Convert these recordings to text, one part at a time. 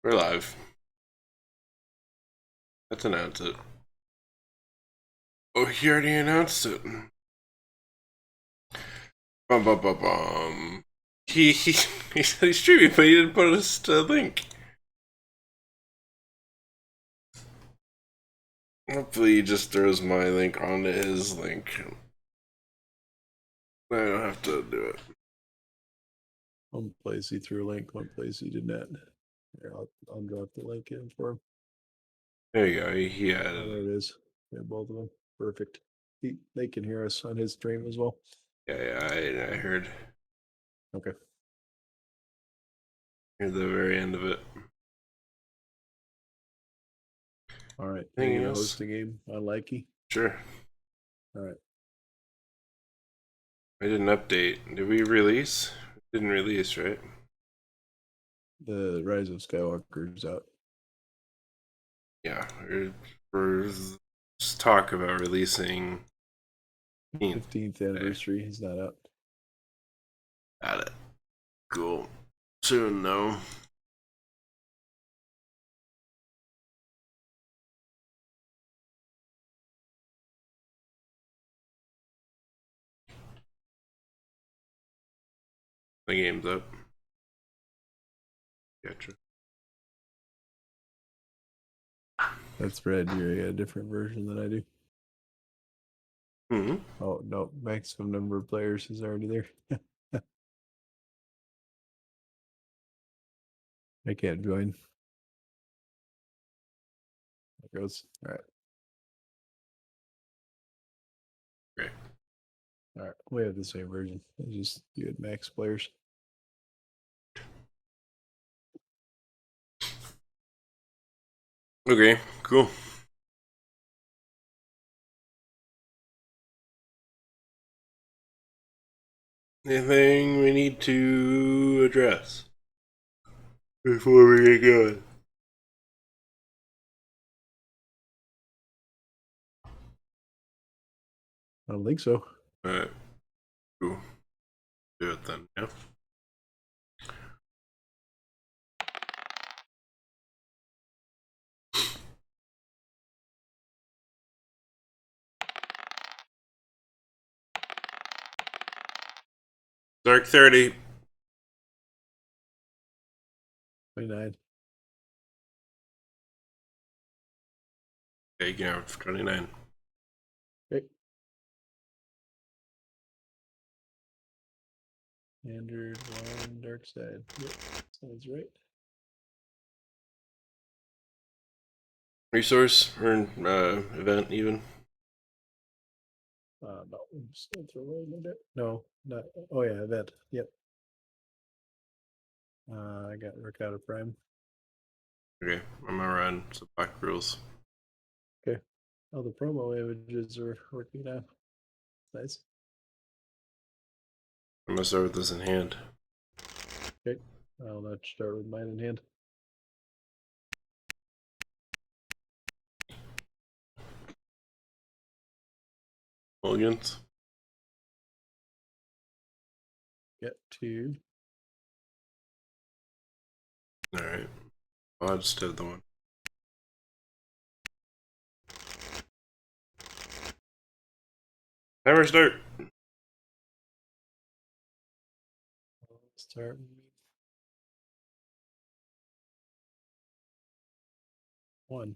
We're live. Let's announce it. Oh, he already announced it. Bum bum bum bum. He he said he's streaming, but he didn't put us a link. Hopefully, he just throws my link onto his link. I don't have to do it. One place he threw a link, one place he did not. Here, I'll drop the link in for him. There you go. He added Oh, there it. it is. Yeah, both of them. Perfect. They can hear us on his stream as well. Yeah, I heard. Okay. Near the very end of it. All right. Anything You gonna else? host a game on Likey? Sure. All right. I didn't update. Did we release? Didn't release, right? The Rise of Skywalker is out. Yeah. We're talk about releasing 15th anniversary. He's not out. Got it. Cool. Soon, though. The game's up. Gotcha. That's red. You got a different version than I do. Hmm. Oh no, maximum number of players is already there. I can't join. There goes. All right. Great. All right. We have the same version. It's just you had max players. Okay, cool. Anything we need to address before we get going? I don't think so. Alright, cool. Do it then, yeah. Dark 30. 29. Okay, you can have 29. Okay. Standard one, dark side. Yep, sounds right. Resource or event even? No, I'm just gonna throw away a little bit. No, not. Oh yeah, event. Yep. I got Ricotta Prime. Okay, I'm gonna run some black rules. Okay. Oh, the promo images are working now. Nice. I'm gonna start with this in hand. Okay. I'll not start with mine in hand. Mulligans. Get to. Alright. Well, I just did the one. Timer start. Start. One.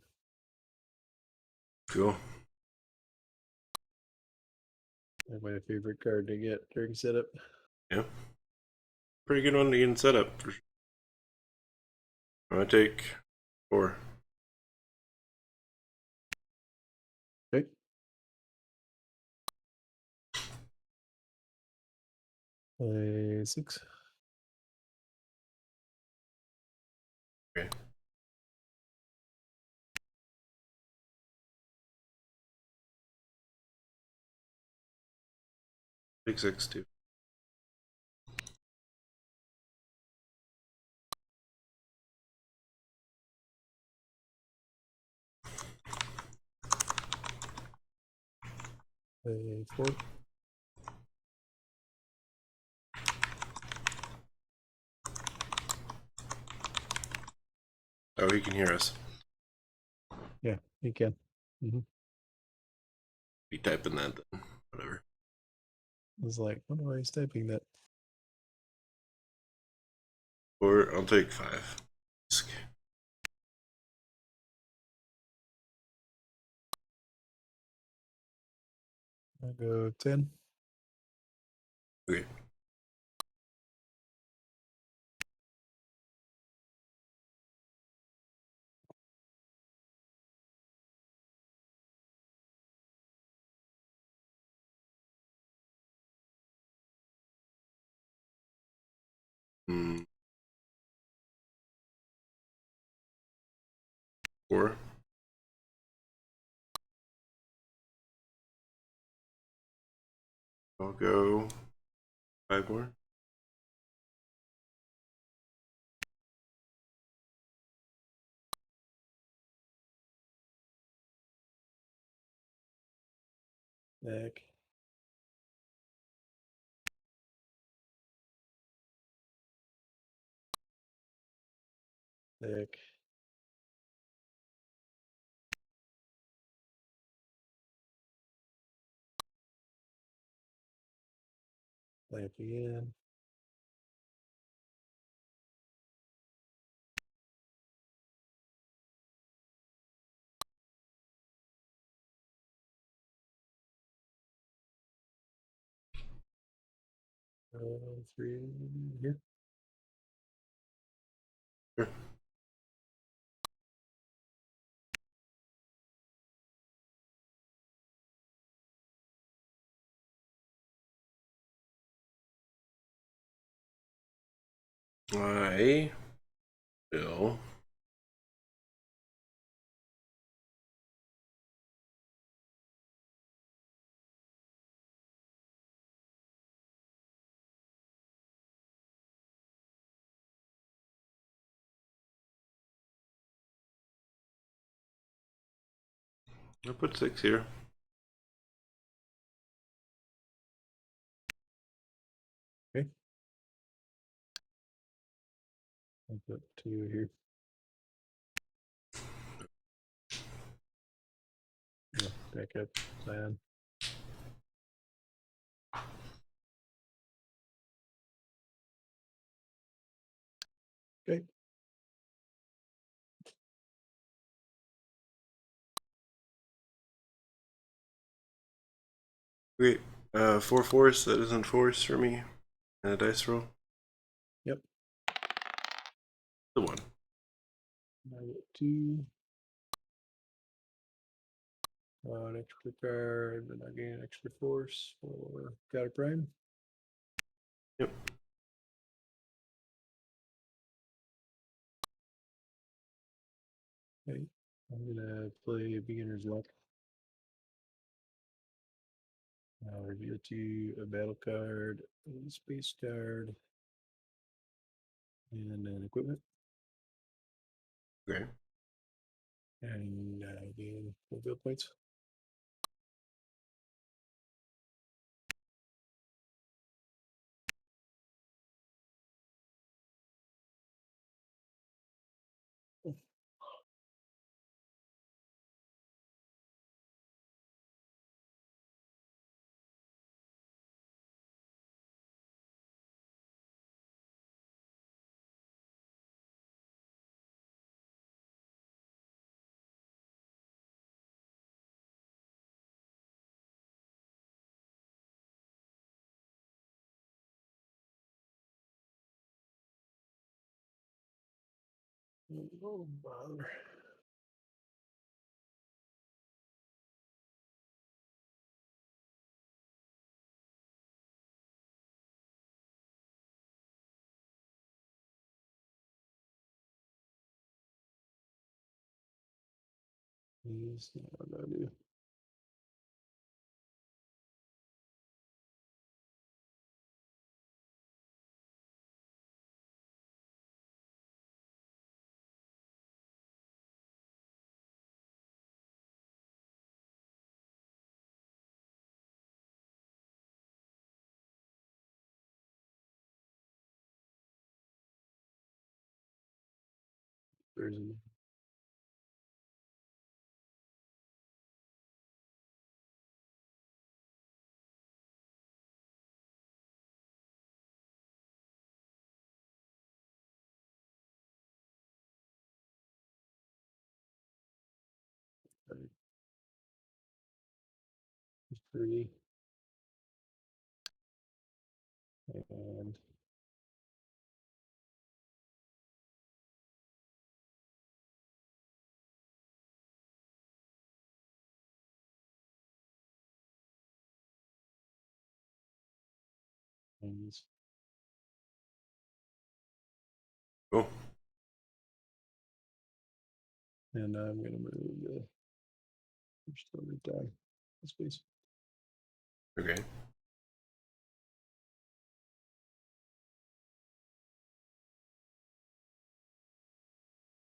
Cool. Like my favorite card to get during setup. Yeah. Pretty good one to get set up. For sure. I'm gonna take 4. Okay. Play 6. Okay. Take 6 too. Play 4. Oh, he can hear us. Yeah, he can. Be typing that then. Whatever. It's like, what why he's typing that? Or I'll take 5. I'll go 10. Okay. Hmm. 4. I'll go 5 more. Back. Back. Lamp again. Uh, 3 here. Sure. I will I'll put 6 here. Okay. I'll put 2 here. Yeah, back up. Plan. Okay. Wait, 4 force, that isn't force for me. And a dice roll. Yep. The 1. I get 2. An extra card, and I gain extra force for got a prime. Yep. Okay. I'm gonna play beginner's luck. I'll reveal to you a battle card, a space card, and an equipment. Okay. And gain reveal points. Oh, bother. Is what I do. There's 3. And Cool. and I'm gonna move the first one down. Space. Okay.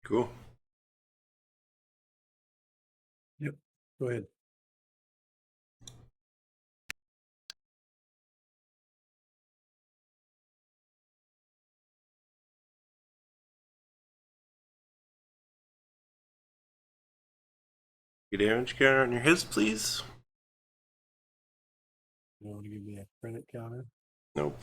Cool. Yep. Go ahead. Get damage counter on your hits, please. You want to give me a credit counter? Nope.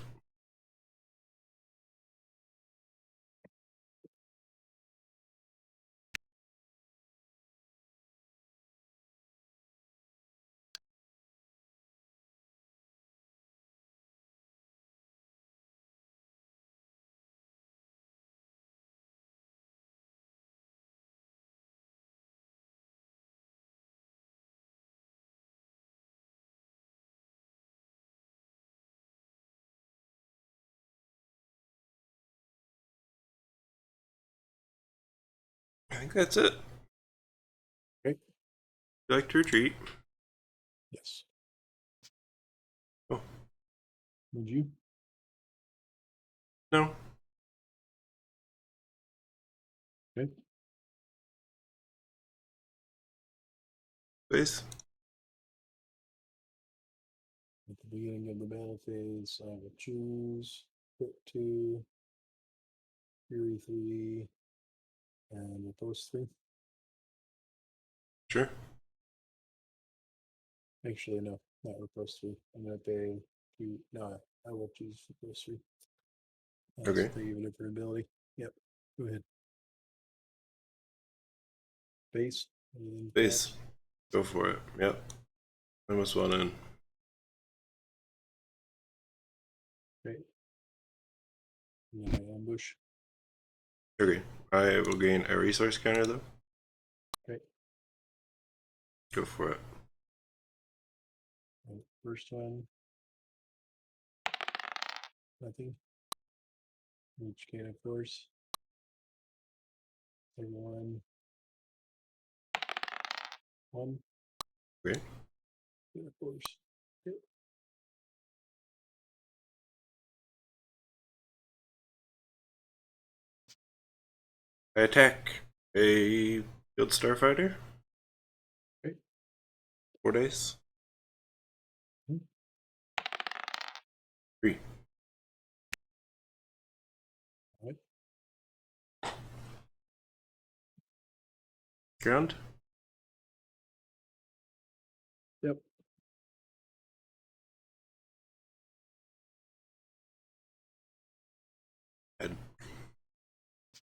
I think that's it. Okay. You like to retreat? Yes. Oh, Would you? no. Okay. Space. At the beginning of the battle phase, I will choose put 2, Fury 3, and Repose 3. Sure. Actually, no, not Repose 3. I'm gonna pay 2. No, I will choose Repose 3. That's Okay. 3 unit for ability. Yep. Go ahead. Base. And Space. attach. Go for it. Yep. I almost went in. Okay. And then I ambush. Okay. I will gain a resource counter though. Okay. Go for it. And first one. Nothing. Each can of force. Second one. 1. Okay. Can of force. Okay. I attack a field starfighter. Okay. 4 dice. Hmm. 3. All right. Ground. Yep. Head.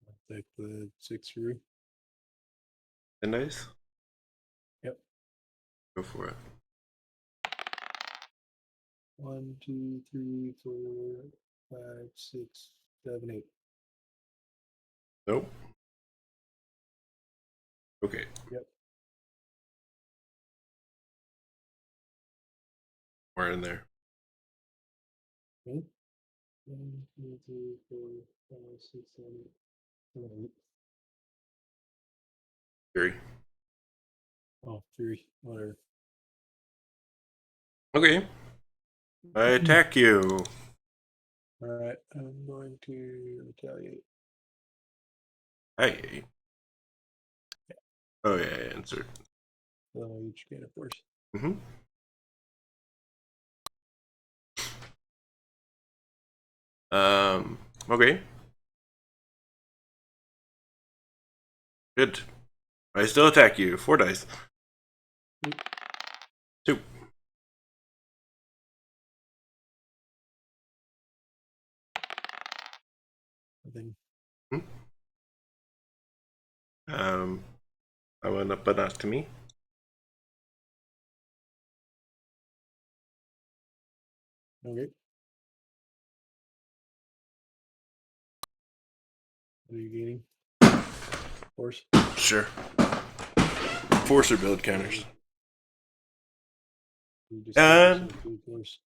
I'll take the 6 through. 10 dice. Yep. Go for it. 1, 2, 3, 4, 5, 6, 7, 8. Nope. Okay. Yep. We're in there. Okay. 1, 2, 3, 4, 5, 6, 7, 8. 7, 8. Fury. Oh, 3. Whatever. Okay. I attack you. All right. I'm going to retaliate. Hey. Oh yeah, insert. So each gain a force. Mm-hmm. Okay. Good. I still attack you. 4 dice. 2. Nothing. Hmm. I went up, but not to me. Okay. What are you gaining? Force. Sure. Force or build counters. You just give And yourself 2 force.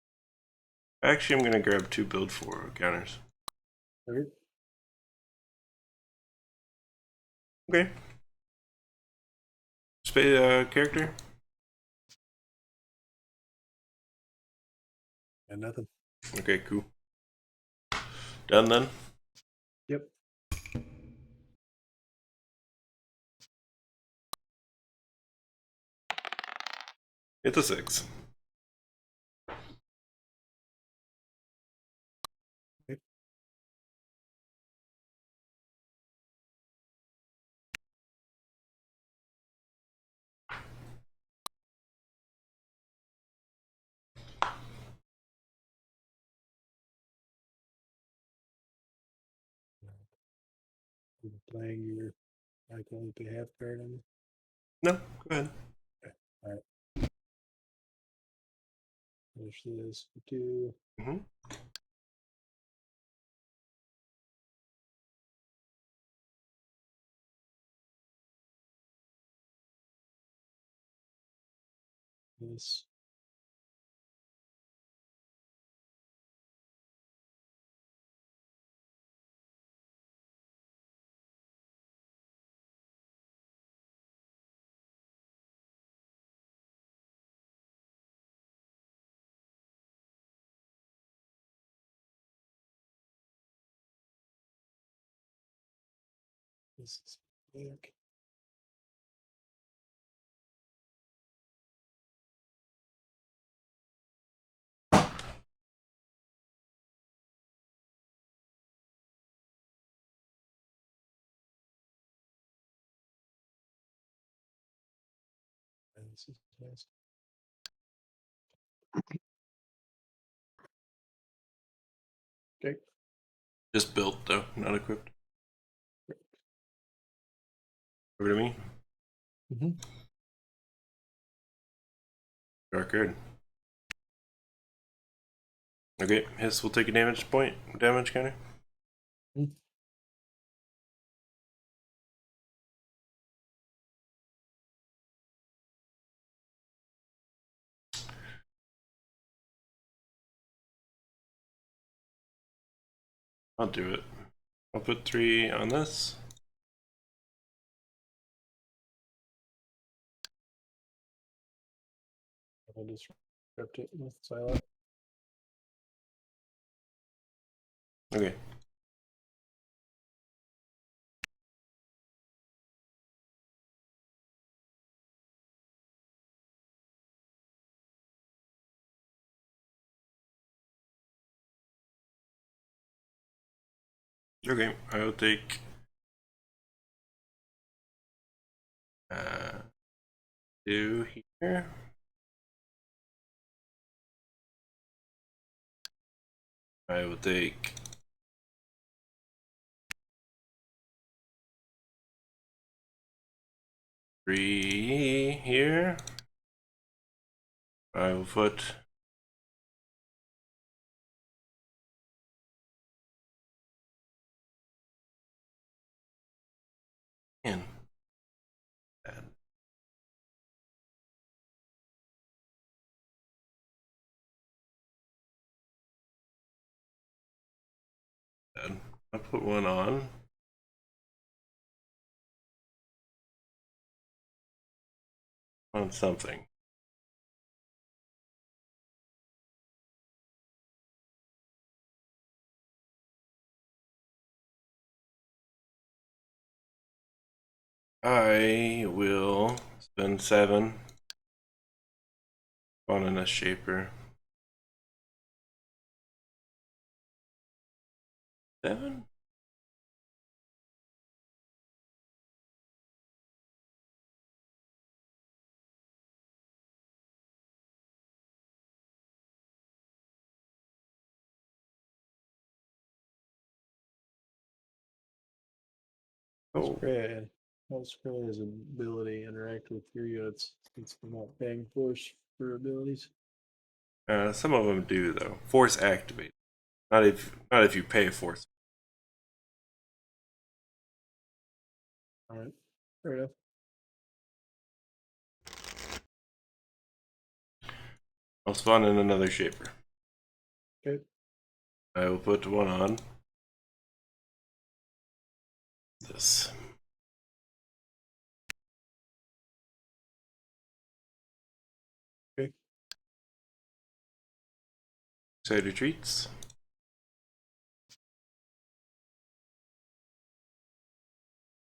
actually, I'm gonna grab 2 build 4 counters. Okay. Okay. Character. And nothing. Okay, cool. Done then. Yep. It's a 6. Okay. You're playing your. I can only pay half card on you. No, go ahead. Okay. All right. Finish this for 2. Mm-hmm. This. This is back. And this is last. Okay. Just built though, not equipped. Over to me. Mm-hmm. Dark card. Okay, Hiss will take a damage counter. Mm-hmm. I'll do it. I'll put 3 on this. I'll disrupt it with silent. Okay. Okay, I will take 2 here. I will take 3 here. I will put in. I'll put 1 on something. I will spend 7 on a shaper. 7? Oh, Spread. Well, spread is ability interact with your units. It's not paying force for abilities. Some of them do though. Force activate. Not if you pay force. All right. Fair enough. I'll spawn in another shaper. Okay. I will put one on this. Okay. Side retreats.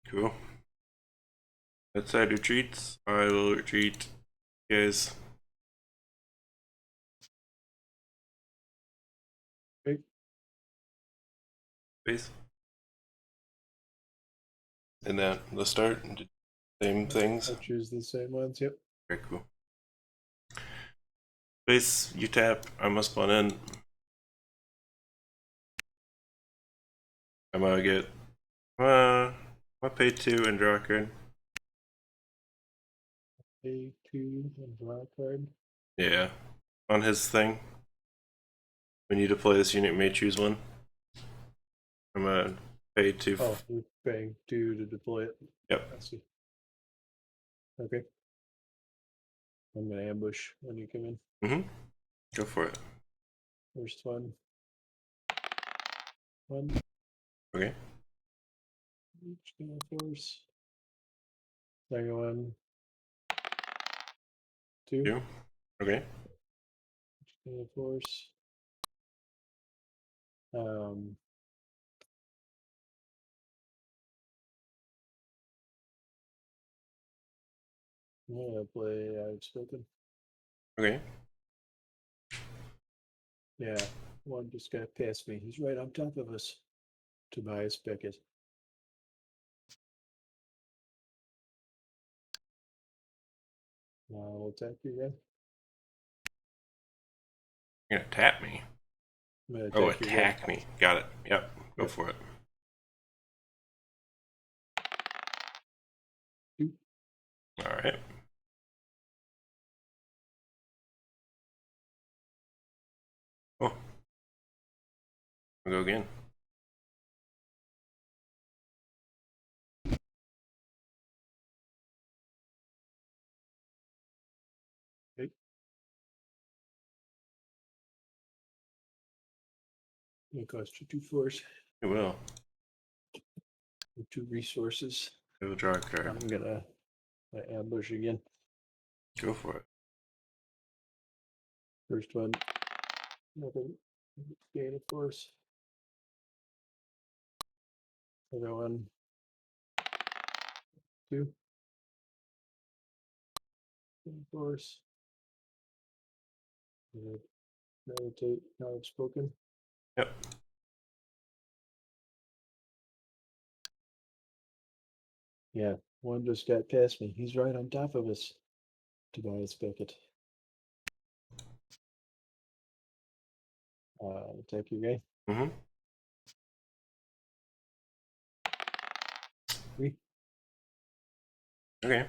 Cool. That side retreats. I will retreat, guys. Okay. Base. And then the start. Same things. I choose the same ones. Yep. Very cool. Base, you tap. I must spawn in. I'm gonna get. I pay 2 and draw a card. A2 and draw a card. Yeah. On his thing. When you deploy this unit, you may choose one. I'm gonna pay 2. Oh, you're paying 2 to deploy it. Yep. I see. Okay. I'm gonna ambush when you come in. Mm-hmm. Go for it. First one. One. Okay. Each gonna force. Second one. 2. 2. Okay. Each gonna force. Um. I'm gonna play Outspoken. Okay. Yeah. One just got past me. He's right on top of us. Tobias Beckett. We'll attack you again. You're gonna tap me. I'm gonna Oh, attack you again. attack me. Got it. Yep. Go Yep. for it. 2. Alright. Oh. I'll go again. Okay. It cost you 2 force. It will. 2 resources. I will draw a card. I'm gonna ambush again. Go for it. First one. Nothing. Gain a force. Other one. 2. Gain force. Meditate. Outspoken. Yep. Yeah. One just got past me. He's right on top of us. Tobias Beckett. Attack you again. Mm-hmm. 3. Okay.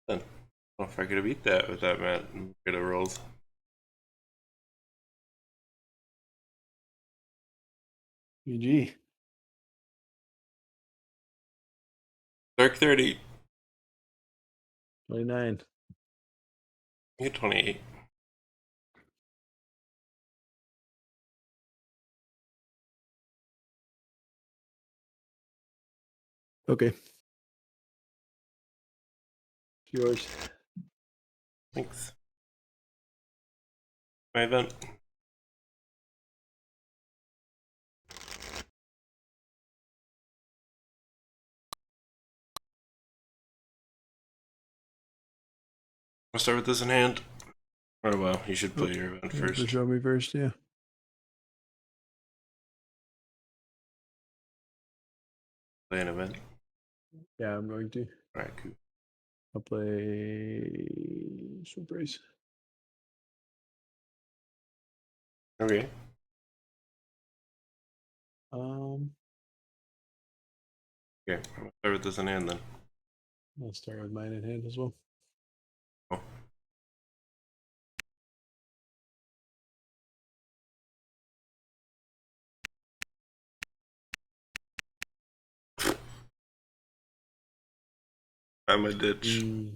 Then. I don't know if I could have beat that with that mat. Could have rolled. GG. Dark 30. 29. You get 28. Okay. It's yours. Thanks. My event. I'll start with this in hand. Or well, you should play your event first. Show me first, yeah. Play an event. Yeah, I'm going to. Alright, cool. I'll play Surprise. Okay. Okay, I'm gonna start with this in hand then. I'll start with mine in hand as well. Oh. I'm a ditch. Mm.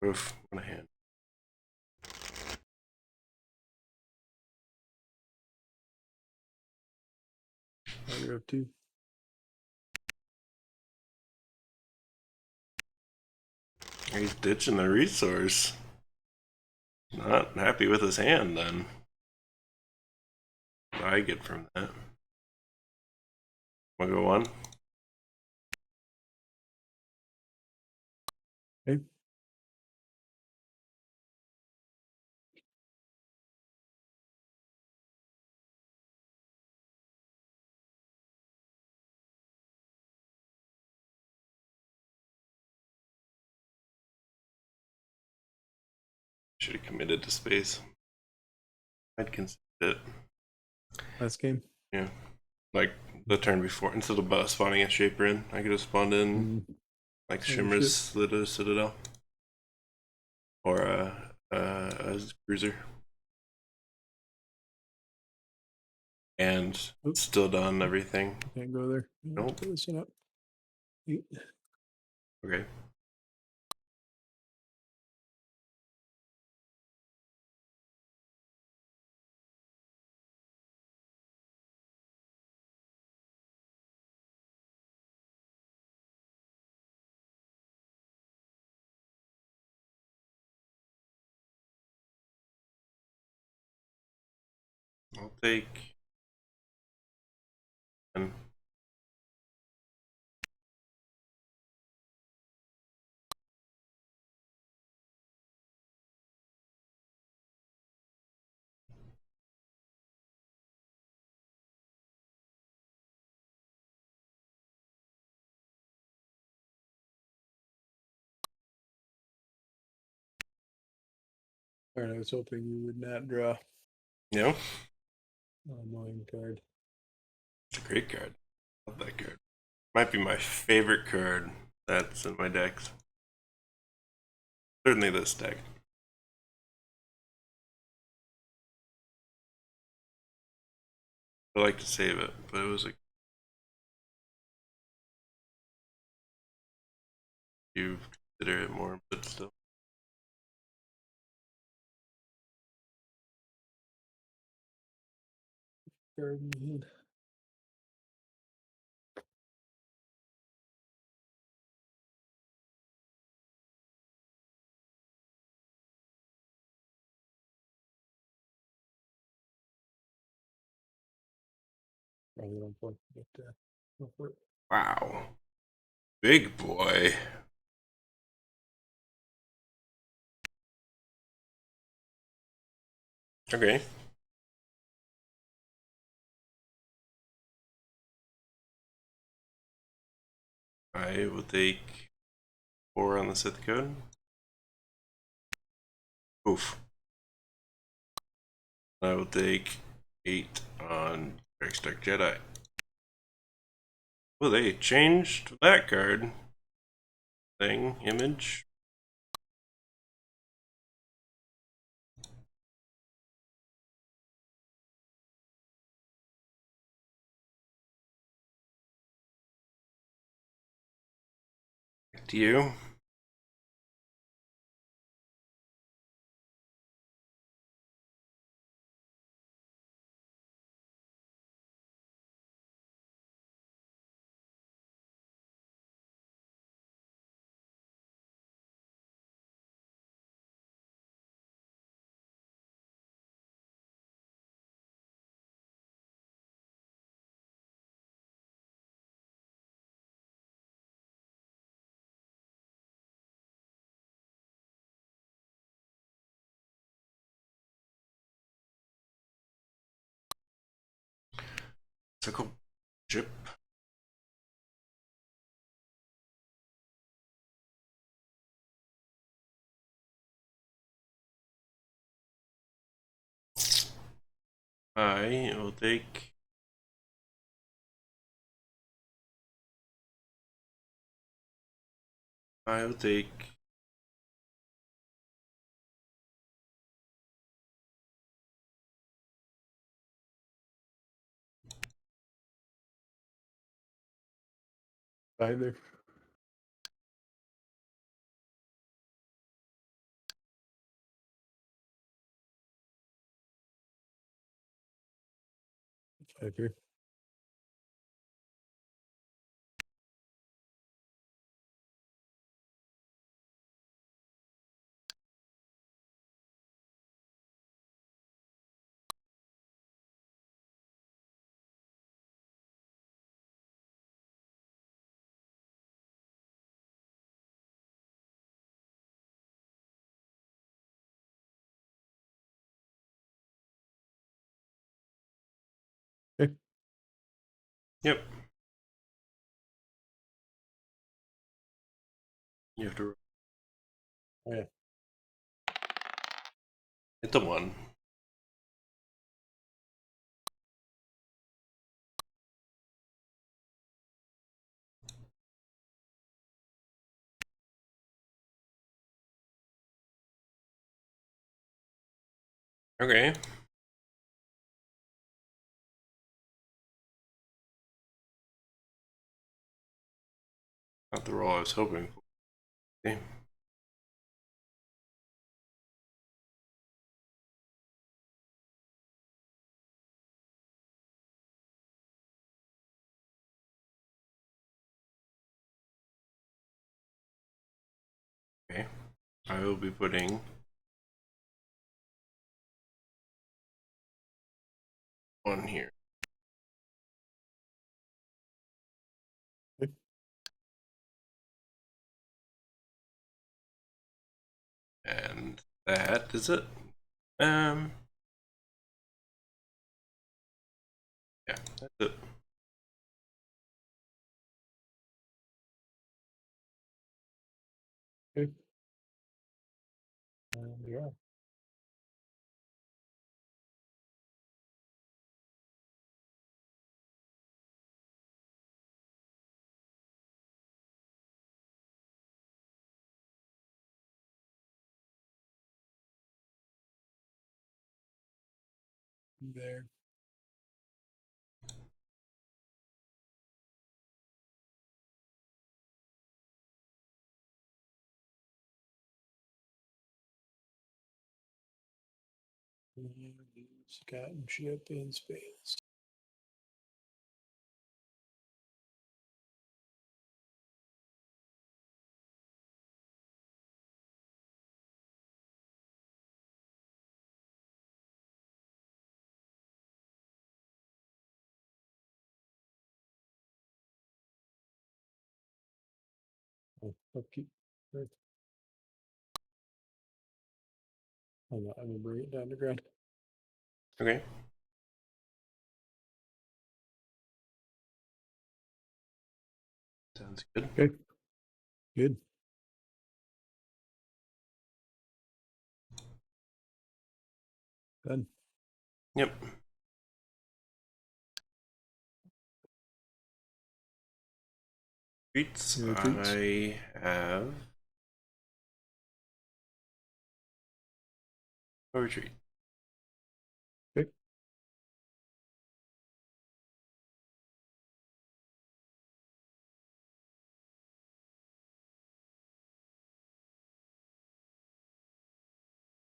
Oof, on a hand. You're up 2. He's ditching the resource. Not happy with his hand then. What do I get from that? Wanna go 1? Okay. Should have committed to space. I'd consider it. Last game. Yeah. Like the turn before, instead of spawning a Shaper in, I could have spawned in Mm. like Oh, Shimmer's shit. Citadel. Or a Cruiser. And Oop, still done everything. can't go there. Nope. Put this one up. 8. Okay. I'll take. And All right, I was hoping you would not draw. you know, Annoying card. it's a great card. Love that card. Might be my favorite card that's in my decks. Certainly this deck. I like to save it, but it was a you consider it more, but still. Card in the hand. Probably don't play, but go for it. Wow. Big boy. Okay. I will take 4 on the Sith code. Oof. I will take 8 on Dark Jedi. Well, they changed that card thing image. Back to you. Sickle chip. I will take. I will take. Either. Five here. Okay. Yep. You have to Oh, yeah. hit the one. Okay. Not the roll I was hoping for. Okay. Okay. I will be putting one here. Okay. And that is it. Yeah, that's it. Okay. And yeah. There. Captain ship in space. Oh, upkeep. Right. I'm gonna bring it down to ground. Okay. Sounds good. Okay. Good. Done. Yep. Treats. Any other treats? I have a retreat. Okay.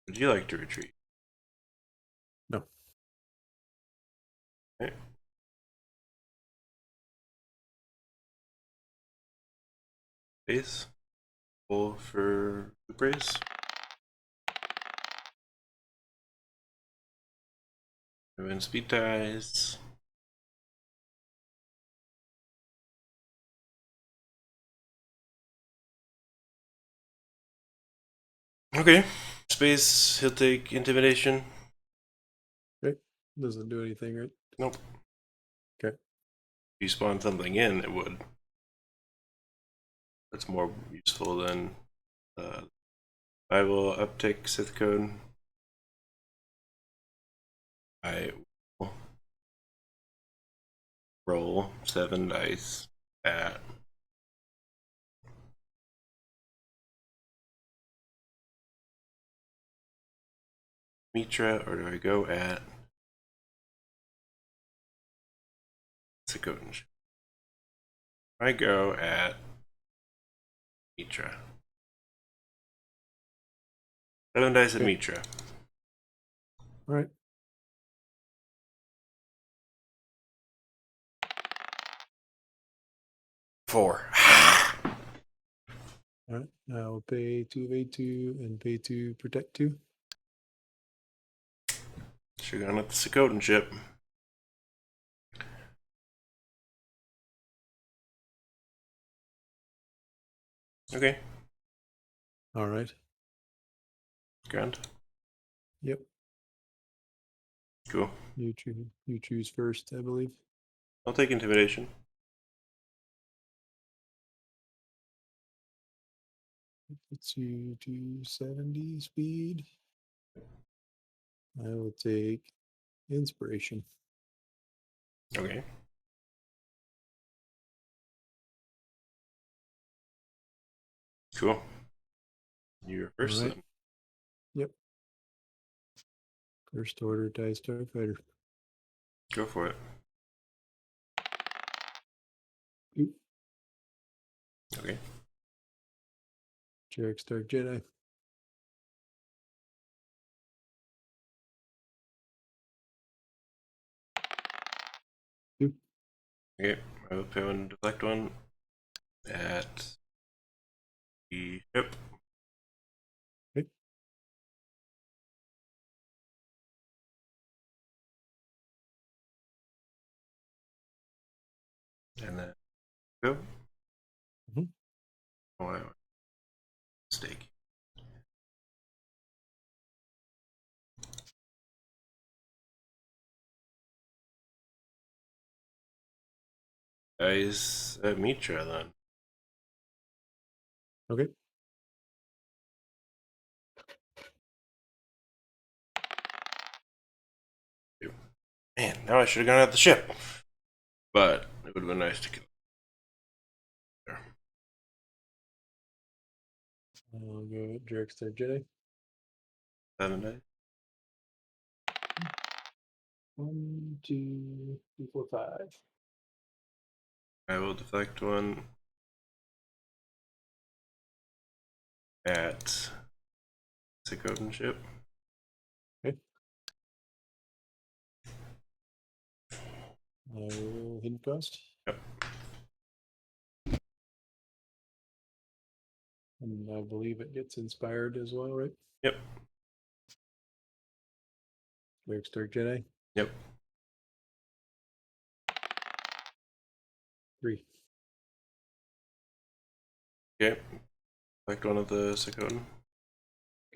Would you like to retreat? No. Okay. Base. Pull for the brace. And then speed dies. Okay. Space, he'll take intimidation. Okay. Doesn't do anything, right? Nope. Okay. If you spawn something in, it would. That's more useful than I will uptake Sith code. I will roll 7 dice at Mitra, or do I go at Sith code? I go at Mitra. 7 dice at Okay. Mitra. All right. Four. All right. Now we'll pay 2 evade 2 and pay 2 protect 2. Should have gone at the Sokotan ship. Okay. All right. Grand. Yep. Cool. You choose first, I believe. I'll take intimidation. Puts you to 70 speed. I will take inspiration. Okay. Cool. You're first All right. then. Yep. First order dice starfighter. Go for it. Oop. Okay. Jarek Stark Jedi. Oop. Okay. I will pay one deflect one at the ship. Okay. And then go. Mhm. Oh, I mistake. Guys at Mitra then. Okay. Man, now I should have gone at the ship. But it would have been nice to kill there. I'll go with Jarek Stark Jedi. 7 dice. 1, 2, 3, 4, 5. I will deflect one at Sokotan ship. Okay. I will hidden cost. Yep. And I believe it gets inspired as well, right? Yep. Jarek Stark Jedi. Yep. 3. Okay. Deflect one of the Sokotan.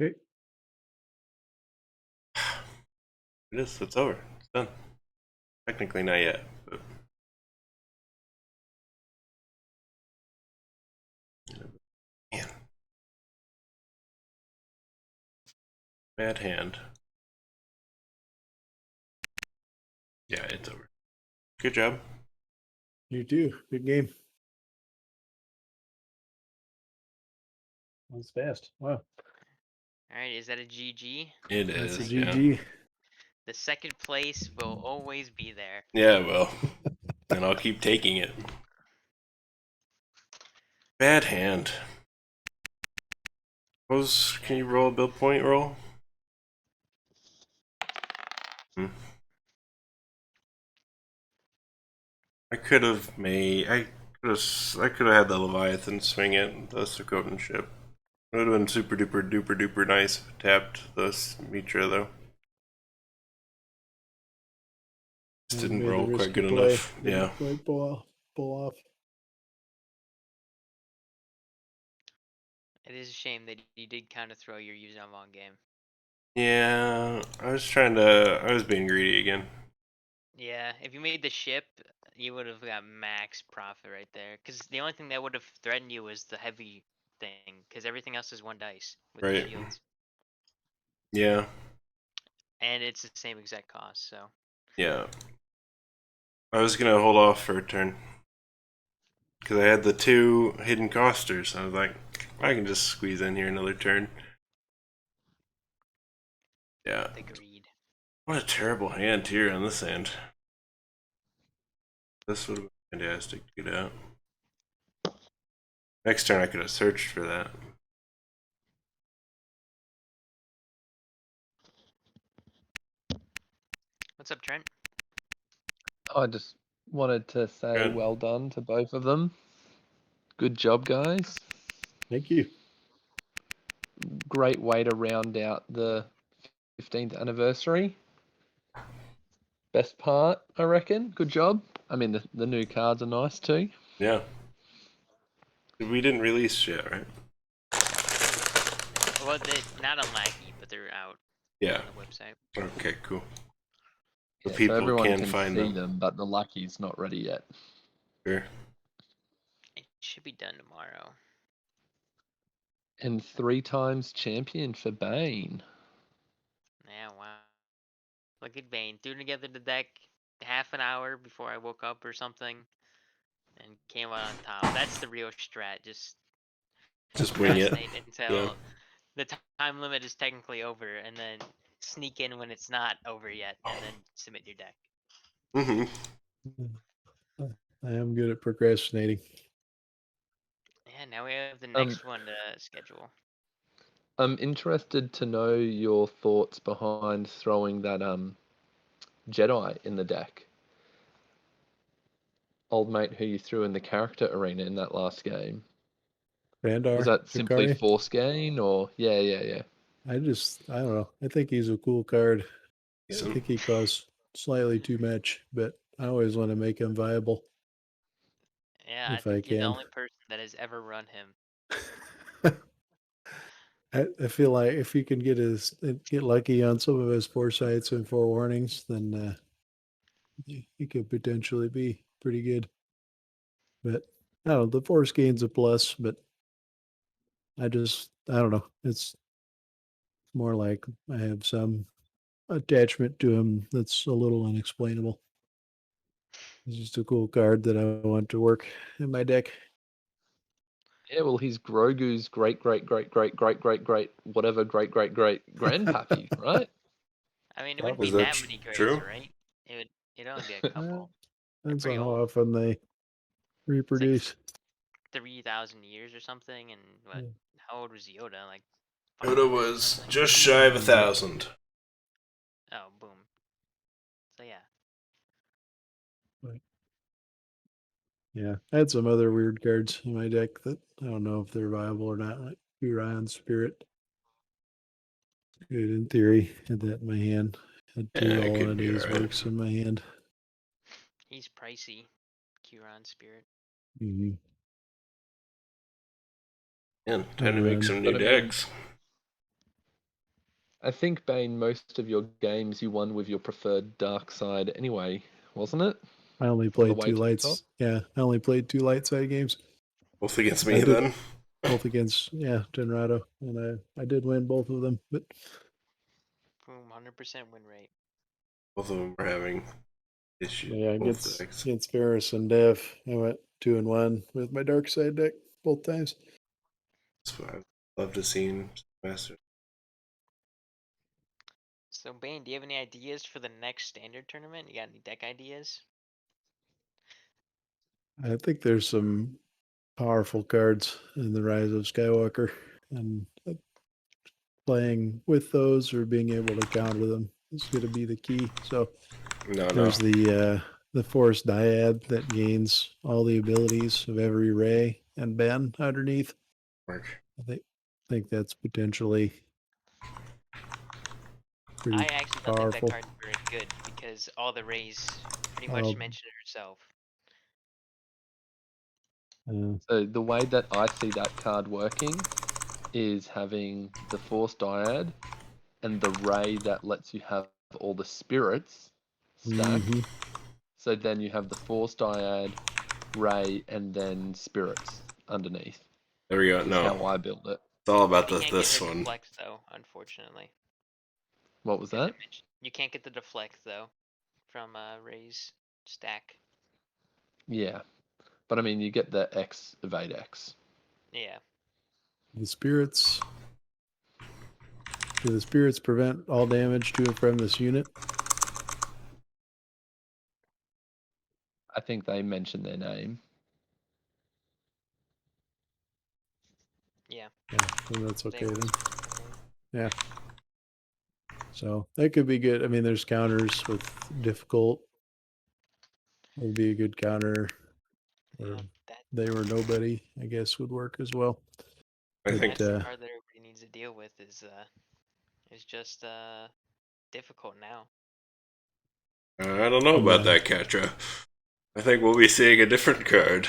Okay. It is. It's over. It's done. Technically not yet, but man, bad hand. Yeah, it's over. Good job. You too. Good game. That was fast. Wow. Alright, is that a GG? It That's a is. Yeah. GG. The second place will always be there. Yeah. Well, and I'll keep taking it. Bad hand. Can you roll a build point roll? I could have made. I could have had the Leviathan swing it, the Sokotan ship. It would have been super duper duper duper nice if it tapped the Mitra though. Just didn't Made the roll quite risky good play. enough. Didn't Yeah. quite pull off. It is a shame that you did kind of throw your Yuzhan game. Yeah. I was being greedy again. Yeah, if you made the ship, you would have got max profit right there. Because the only thing that would have threatened you was the heavy thing. Because everything else is 1 dice with the Right. shields. Yeah. And it's the same exact cost, so. Yeah. I was gonna hold off for a turn. Because I had the 2 hidden costers. I was like, I can just squeeze in here another turn. Yeah. The greed. What a terrible hand here on this end. This would have been fantastic to get out. Next turn I could have searched for that. What's up, Trent? I just wanted to say Good. well done to both of them. Good job, guys. Thank you. Great way to round out the 15th anniversary. Best part, I reckon. Good job. I mean, the new cards are nice too. Yeah. We didn't release yet, right? Well, they're not on Lackey, but they're out Yeah. on the website. Okay, cool. The Yeah, people so everyone can can find see them. but the Lucky's not ready yet. Sure. It should be done tomorrow. And 3 times champion for Bane. Yeah, wow. Look at Bane. Threw together the deck half an hour before I woke up or something. And came out on top. That's the real strat. Just Just wing it. procrastinate until the time limit is technically over, and then sneak in when it's not over yet, and then submit your deck. Mm-hmm. I am good at procrastinating. Yeah, now we have the next one to schedule. I'm interested to know your thoughts behind throwing that Jedi in the deck. Old mate who you threw in the character arena in that last game. Vandar, Was that simply Jakari. force gain or yeah. I don't know. I think he's a cool card. I Decent. think he costs slightly too much, but I always want to make him viable Yeah, I if I think you're the can. only person that has ever run him. I feel like if he can get lucky on some of his foresights and forewarnings, then he could potentially be pretty good. But I don't know. The force gain's a plus, but I don't know. It's more like I have some attachment to him that's a little unexplainable. He's just a cool card that I want to work in my deck. Yeah, well, he's Grogu's great whatever great grandpappy, right? I mean, it wouldn't Probably. be Is that that many greats, true? right? It'd only be a couple. They're Depends on pretty how old. often they It's like reproduce. 3,000 years or something. And what? Yeah. How old was Yoda? Like Yoda 500 or was something. just shy of 1,000. Oh, boom. So yeah. But, yeah, I had some other weird cards in my deck that I don't know if they're viable or not, like Huron Spirit. Good in theory. Had that in my hand. Had two Yeah, it all in a could be day's alright. works in my hand. He's pricey. Huron Spirit. Mm-hmm. Yeah, time to make some new But I mean, decks. I think Bane, most of your games you won with your preferred dark side anyway, wasn't it? I only On the played way two to the top. lights. Yeah, I only played two light side games. Both against I me did then. both against Tenrado, and I did win both of them. But Boom, 100% win rate. Both of them are having issues. yeah, Both decks. against Ferris and Dev, I went 2-1 with my dark side deck both times. That's what I'd love to see Master. So Bane, do you have any ideas for the next standard tournament? You got any deck ideas? I think there's some powerful cards in the Rise of Skywalker, and playing with those or being able to counter them is going to be the key. So No. there's the Force Dyad that gains all the abilities of every Ray and Ben underneath. Mark. I think that's potentially pretty I actually don't think that powerful. card's very good because all the rays pretty much Um, mention herself. So the way that I see that card working is having the Force Dyad and the Ray that lets you have all the spirits stacked. mhm. So then you have the Force Dyad, Ray, and then spirits underneath. There we go. Is No. how I build it. It's all about You can't get this her one. deflect though, unfortunately. What was that? You can't get the deflect though from Ray's stack. Yeah. But I mean, you get the X evade X. Yeah. The spirits. Do the spirits prevent all damage to and from this unit? I think they mention their name. Yeah. Yeah, then that's They okay were then. supposed to. Yeah. So that could be good. I mean, there's counters with difficult would be a good counter, or Yeah, that they were nobody, I guess, would work as well. I But think that's the part that everybody needs to deal with is just difficult now. I don't know about yeah, that, Katra. I think we'll be seeing a different card.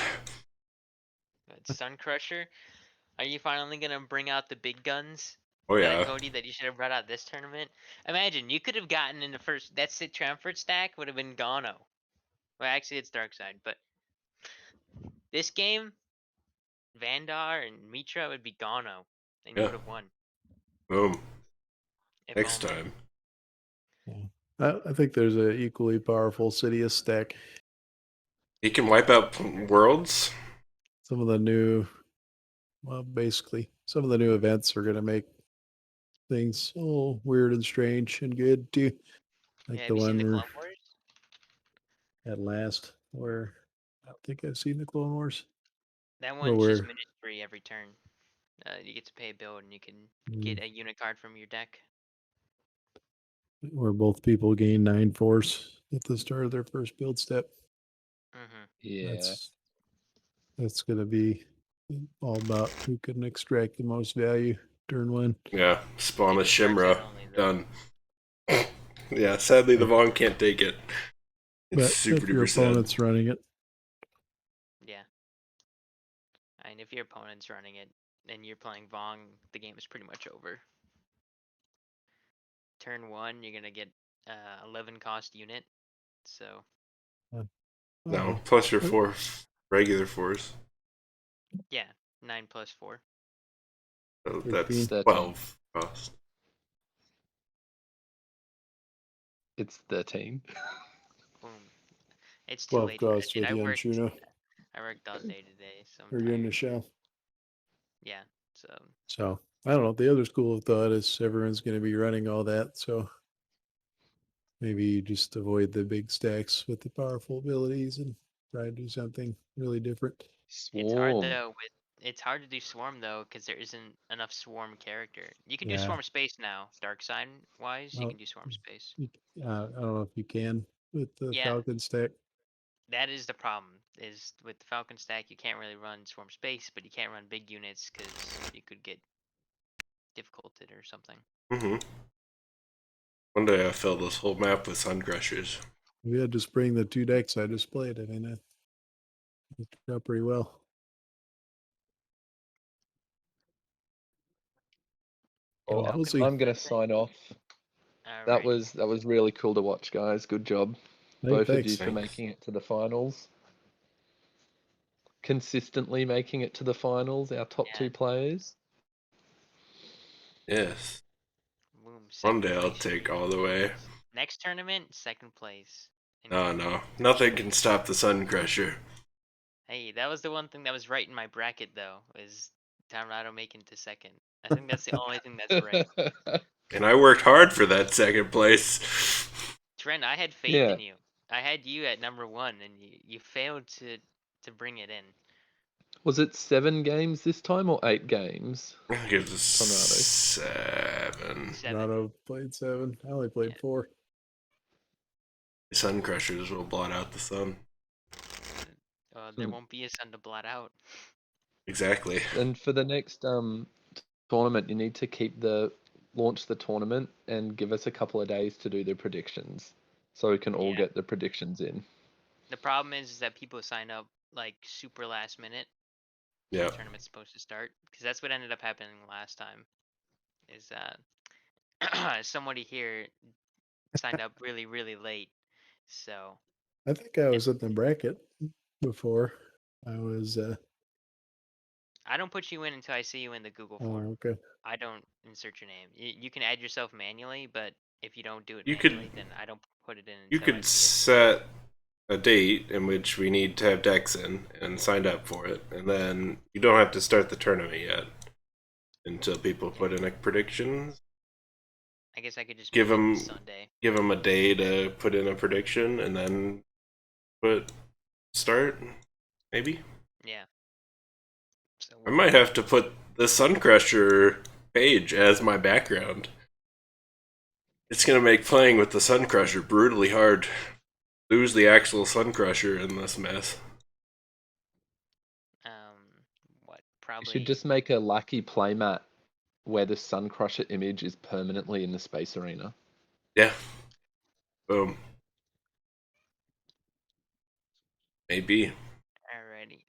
But Sun Crusher, are you finally gonna bring out the big guns? Oh yeah, Cody, that you should have brought out this tournament. Imagine you could have gotten in the first. That Sit Triumvirate stack would have been Gano. Well, actually, it's Dark Side, but this game, Vandar and Mitra would be Gano, and you yeah. would have won. Boom. If Next only. time. yeah. I think there's a equally powerful Sidious stack. He can wipe out worlds. Some of the new, well, basically, some of the new events are going to make things all weird and strange and good too. Yeah, Like have the you seen one the we're Clone Wars? at last, where I don't think I've seen the Clone Wars, That but one's just where ministry every turn. You get to pay a bill and you can mm, get a unit card from your deck. where both people gain 9 force at the start of their first build step. Mm-hmm. Yeah. That's going to be all about who can extract the most value turn one. Yeah, spawn a If it's Dark Side Shimra. only, though. Done. Yeah, sadly the Yeah. Vaughn can't take it. It's But super if your duper sad. opponent's running it, Yeah. And if your opponent's running it and you're playing Vong, the game is pretty much over. Turn 1, you're gonna get 11 cost unit. So No, oh, plus your uh, 4 regular force. yeah, 9 plus 4. So 13. that's 13. 12 cost. It's 13. Boom. It's too 12 late for that cost shit. with Yanshuna I worked all day today, so I'm or tired. Yanishell. Yeah. So So I don't know. The other school of thought is everyone's going to be running all that. So maybe you just avoid the big stacks with the powerful abilities and try to do something really different. it's hard Swarm. though with it's hard to do swarm though because there isn't enough swarm character. You can do Yeah. swarm space now, dark side wise. You Well, can do swarm space. I don't know if you can with the Yeah, Falcon stack. that is the problem. Is with the Falcon stack you can't really run swarm space, but you can't run big units because you could get difficulted or something. Mm-hmm. One day I fill this whole map with Sun Crushers. We had just bring the 2 decks I just played. I mean, it turned out pretty well. Well, We'll see. I'm gonna sign off. That Alrighty. was really cool to watch, guys. Good job, Hey, both of you, thanks. for Thanks. making it to the finals. Consistently making it to the finals, our top Yeah. 2 players. Yes. Boom. One Second day I'll place should take be all the really way. nice. Next tournament, second place. No, no. Nothing can stop the Sun Crusher. Hey, that was the one thing that was right in my bracket though, is Tornado making to second. I think that's the only thing that's right. And I worked hard for that second place. Trent, I had faith Yeah. in you. I had you at number 1 and you failed to bring it in. Was it 7 games this time or 8 games? Gives us Tornado. 7. 7. Rado played 7. I only played Yeah. 4. The Sun Crushers will blot out the sun. There won't be a sun to blot out. Exactly. And for the next tournament, you need to launch the tournament and give us a couple of days to do the predictions, so we can all Yeah. get the predictions in. The problem is that people sign up like super last minute. Yeah. The tournament's supposed to start because that's what ended up happening last time. Is that somebody here signed up really really late, so I think I was in the bracket before. I was, I don't put you in until I see you in the Google form. oh, okay. I don't insert your name. You can add yourself manually, but if you don't do it You could- manually, then I don't put it in You until I could see it. set a date in which we need to have decks in and signed up for it, and then you don't have to start the tournament yet until people put in a prediction. I guess I could just Give make it them Sunday. give them a day to put in a prediction, and then put start. Maybe Yeah. So I might have to put the Sun Crusher page as my background. It's gonna make playing with the Sun Crusher brutally hard. Lose the actual Sun Crusher in this mess. What? You Probably. should just make a lucky playmat where the Sun Crusher image is permanently in the Space Arena. Yeah. Boom. Maybe. Alrighty.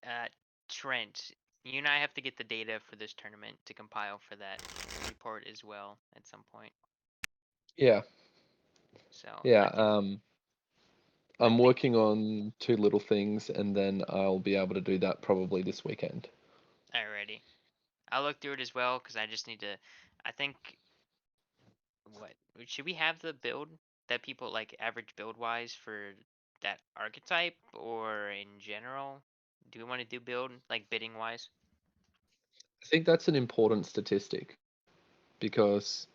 Trent, you and I have to get the data for this tournament to compile for that report as well at some point. Yeah, So yeah. I I'm think- working on two little things, and then I'll be able to do that probably this weekend. Alrighty. I'll look through it as well because I just need to. I think. What should we have the build that people like average build wise for that archetype or in general? Do we want to do build like bidding wise? I think that's an important statistic because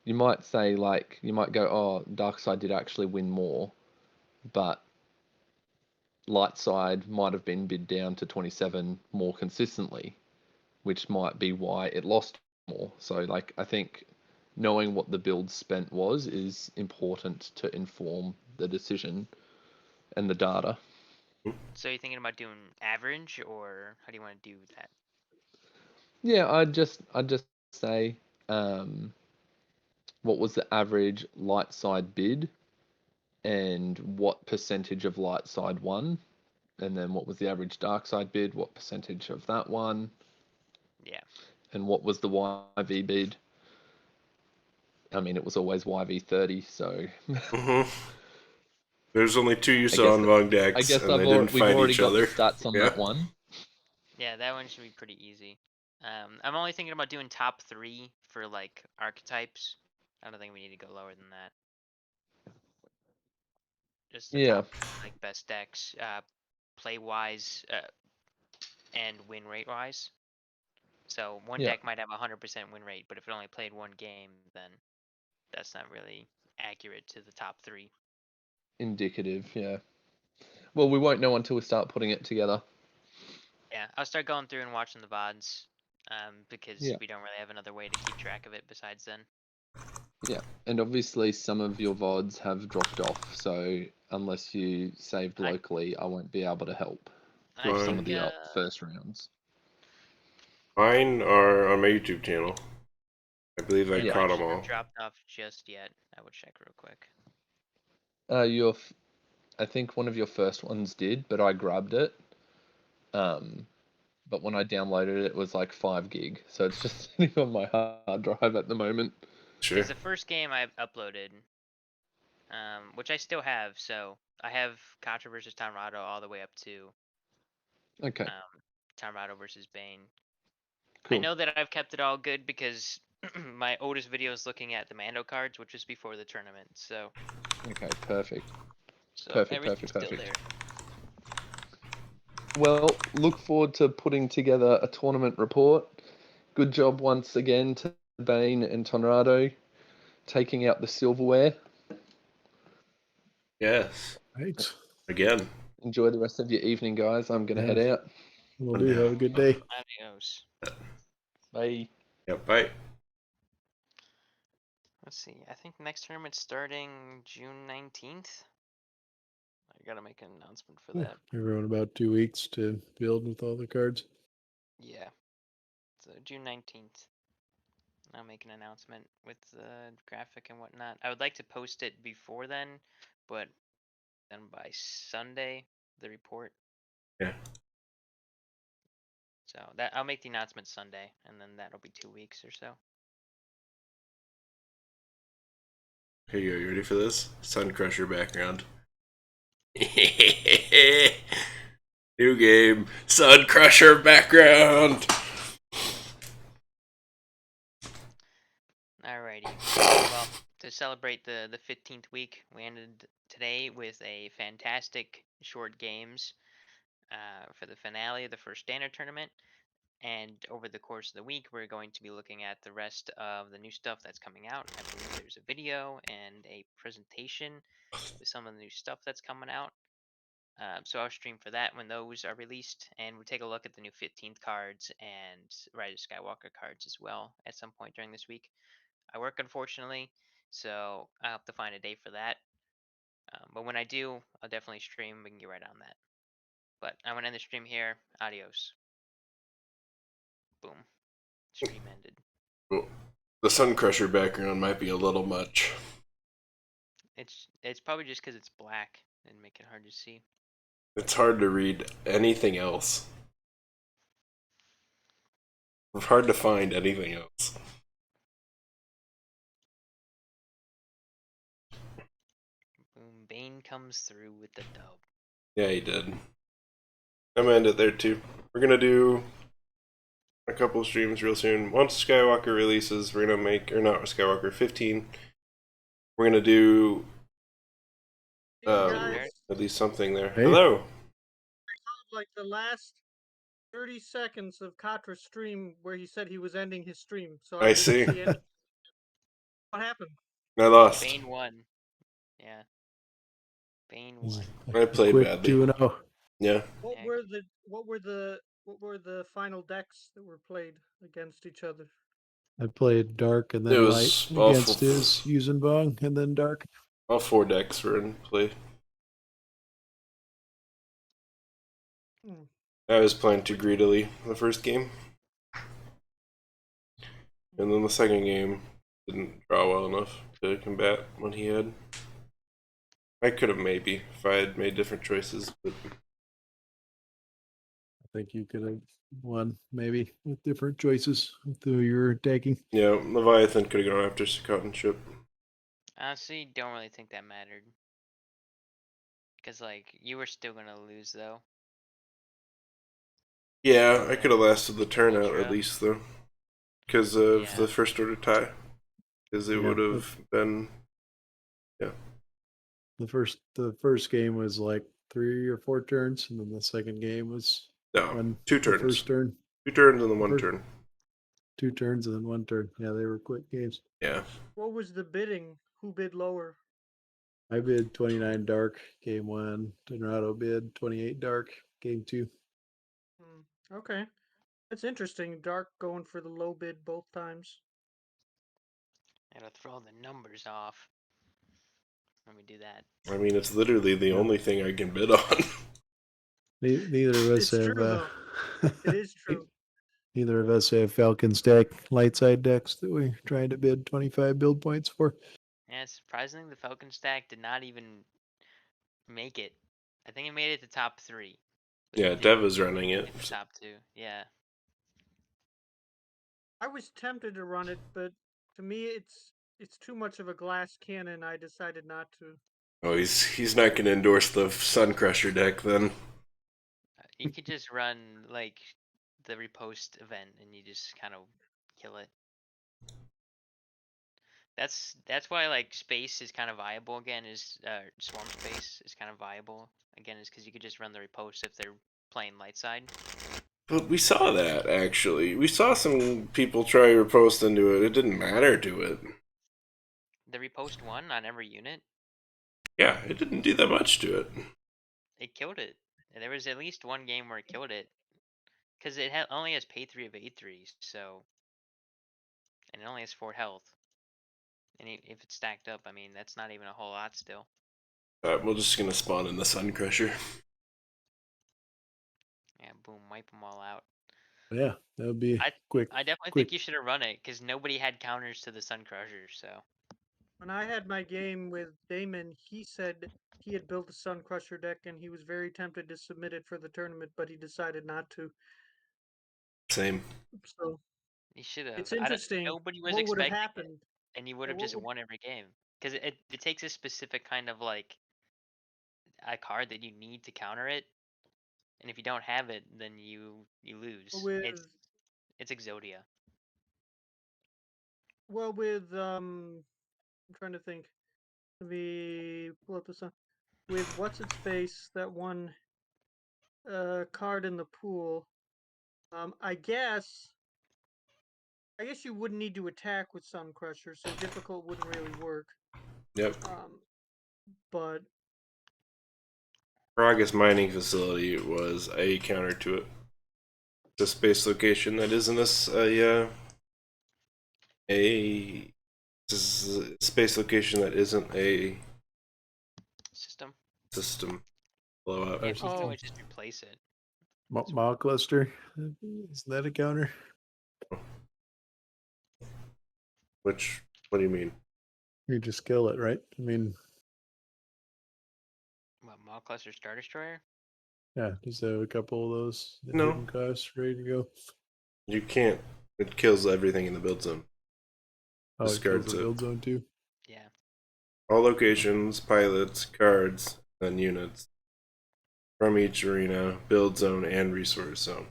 you might say, like, you might go, oh, Dark Side did actually win more, but Light Side might have been bid down to 27 more consistently, which might be why it lost more. So, like, I think knowing what the build spent was is important to inform the decision and the data. So you're thinking about doing average, or how do you want to do that? Yeah, I'd just say, what was the average light side bid and what percentage of light side won, and then what was the average dark side bid, what percentage of that won, Yeah. and what was the YV bid. I mean, it was always YV 30, so Mm-hmm. There's only two you I saw guess in Vong I decks, guess and they didn't we've fight already each got the other. stats on Yeah. that one. Yeah, that one should be pretty easy. I'm only thinking about doing top 3 for like archetypes. I don't think we need to go lower than that. Just the Yeah, top like best decks, play wise, and win rate wise. So one yeah, deck might have a 100% win rate, but if it only played one game, then that's not really accurate to the top 3. indicative. Yeah. Well, we won't know until we start putting it together. Yeah, I'll start going through and watching the VODs, because Yeah. we don't really have another way to keep track of it besides then. Yeah, and obviously some of your VODs have dropped off, so unless you saved I locally, I won't be able to help I with Fine. some of think the first rounds. Mine are on my YouTube channel. I believe I yeah, Yeah. caught mine them shouldn't all. have dropped off just yet. I would check real quick. Your, I think one of your first ones did, but I grabbed it. But when I downloaded it, it was like 5 gig, so it's just sitting on my hard drive at the moment. Sure. Because the first game I uploaded, which I still have, so I have Contra versus Tornado all the way up to Okay, Tornado versus Bane. I cool. know that I've kept it all good because my oldest video is looking at the Mando cards, which was before the tournament. So Okay, perfect. everything's still there. Well, look forward to putting together a tournament report. Good job once again to Bane and Tonrado taking out the silverware. Yes. Right. Again. Enjoy the rest of your evening, guys. I'm going to head Yeah. out. Will do. Have a good day. Adios. Bye. Yeah, bye. Let's see. I think next tournament's starting June 19th. I gotta make an announcement for that. Everyone about 2 weeks to build with all the cards. Yeah. So June 19th. I'll make an announcement with the graphic and whatnot. I would like to post it before then, but then by Sunday, the report. Yeah. So that I'll make the announcement Sunday, and then that'll be 2 weeks or so. Here you go. You ready for this? Sun Crusher background. New game. Sun Crusher background. Alrighty. Well, to celebrate the 15th week, we ended today with a fantastic short games for the finale of the first standard tournament. And over the course of the week, we're going to be looking at the rest of the new stuff that's coming out. I believe there's a video and a presentation with some of the new stuff that's coming out. So I'll stream for that when those are released, and we'll take a look at the new 15th cards and Rise of Skywalker cards as well at some point during this week. I work, unfortunately, so I'll have to find a day for that. But when I do, I'll definitely stream. We can get right on that. But I'm going to end the stream here. Adios. Boom. Stream ended. Well, the Sun Crusher background might be a little much. It's probably just because it's black and make it hard to see. It's hard to read anything else. It's hard to find anything else. Boom. Bane comes through with the dub. Yeah, he did. I'm gonna end it there too. We're gonna do a couple streams real soon. Once Skywalker releases, we're gonna make, or not Skywalker 15. We're gonna do Hey, guys, at least something there. Hey. Hello. like the last 30 seconds of Katra's stream where he said he was ending his stream. So I didn't see. any- What happened? I lost. Bane won. Yeah. Bane He's won. I played quick badly. 2-0. Yeah. What Yeah. were the final decks that were played against each other? I played dark and It then was light awful. against his using bong and then dark. All 4 decks were in play. Hmm. I was playing too greedily the first game. And then the second game didn't draw well enough to combat what he had. I could have maybe if I had made different choices, but I think you could have won maybe with different choices with who you're taking. yeah, Leviathan could have gone after Secauton ship. Honestly, don't really think that mattered. Because, like, you were still going to lose, though. Yeah, I could have lasted the turn out Ultra. at least though, because of Yeah. the first order tie. Because it Yeah, would have been The first game was like 3 or 4 turns, and then the second game was no 2 the turns, first turn, 2 turns and then The 1 first- turn. 2 turns, and then 1 turn. Yeah, they were quick games. Yeah, What was the bidding? Who bid lower? I bid 29 dark game 1. Donrado bid 28 dark game 2. Okay, that's interesting. Dark going for the low bid both times. It'll throw the numbers off. Let me do that. I mean it's literally the Yeah. only thing I can bid on. Neither of us It's have. true, though. It is true. Neither of us have Falcon Stack light side decks that we're trying to bid 25 build points for. Yeah, surprisingly, the Falcon stack did not even make it. I think it made it to top 3. but Yeah, it Dev didn't was running it. get to top 2. Yeah. I was tempted to run it, but to me, it's too much of a glass cannon. I decided not to. Oh, he's not gonna endorse the Sun Crusher deck then. You could just run, like, the repost event, and you just kind of kill it. That's why, like, space is kind of viable again. Is swarm space is kind of viable again, is because you could just run the repost if they're playing light side. But we saw that actually. We saw some people try to repost into it. It didn't matter to it. The repost one on every unit, Yeah, it didn't do that much to it. it killed it. And there was at least one game where it killed it, because it only has pay 3 of A3s, so, and it only has 4 health. And if it's stacked up, I mean, that's not even a whole lot still. We're just gonna spawn in the Sun Crusher. Yeah, boom, wipe them all out. Yeah, that would be quick. I definitely quick. think you should have run it, because nobody had counters to the Sun Crusher, so. When I had my game with Damon, he said he had built a Sun Crusher deck and he was very tempted to submit it for the tournament, but he decided not to. Same. So You should have. it's interesting. Nobody was What would have expecting it, happened? and you would Yeah, have what just would- won every game. Because it takes a specific kind of, like, a card that you need to counter it, and if you don't have it, then you lose. With It's Exodia. I'm trying to think. Let me pull up this one. With what's its face, that one card in the pool. I guess you wouldn't need to attack with Sun Crusher, so difficult wouldn't really work. Yep. But Paragus mining facility was a counter to it. The space location that isn't a space location that isn't a System. system blowout. Yeah, Our but you can Oh. always just replace it. Mall cluster. Isn't that a counter? Which, what do you mean? You just kill it, right? I mean, What, Maw Cluster Star Destroyer? yeah, just have a couple of those at No. hidden costs ready to go. You can't. It kills everything in the build zone. Oh, it kills Discards the it. build zone too. Yeah. All locations, pilots, cards, and units from each arena, build zone, and resource zone.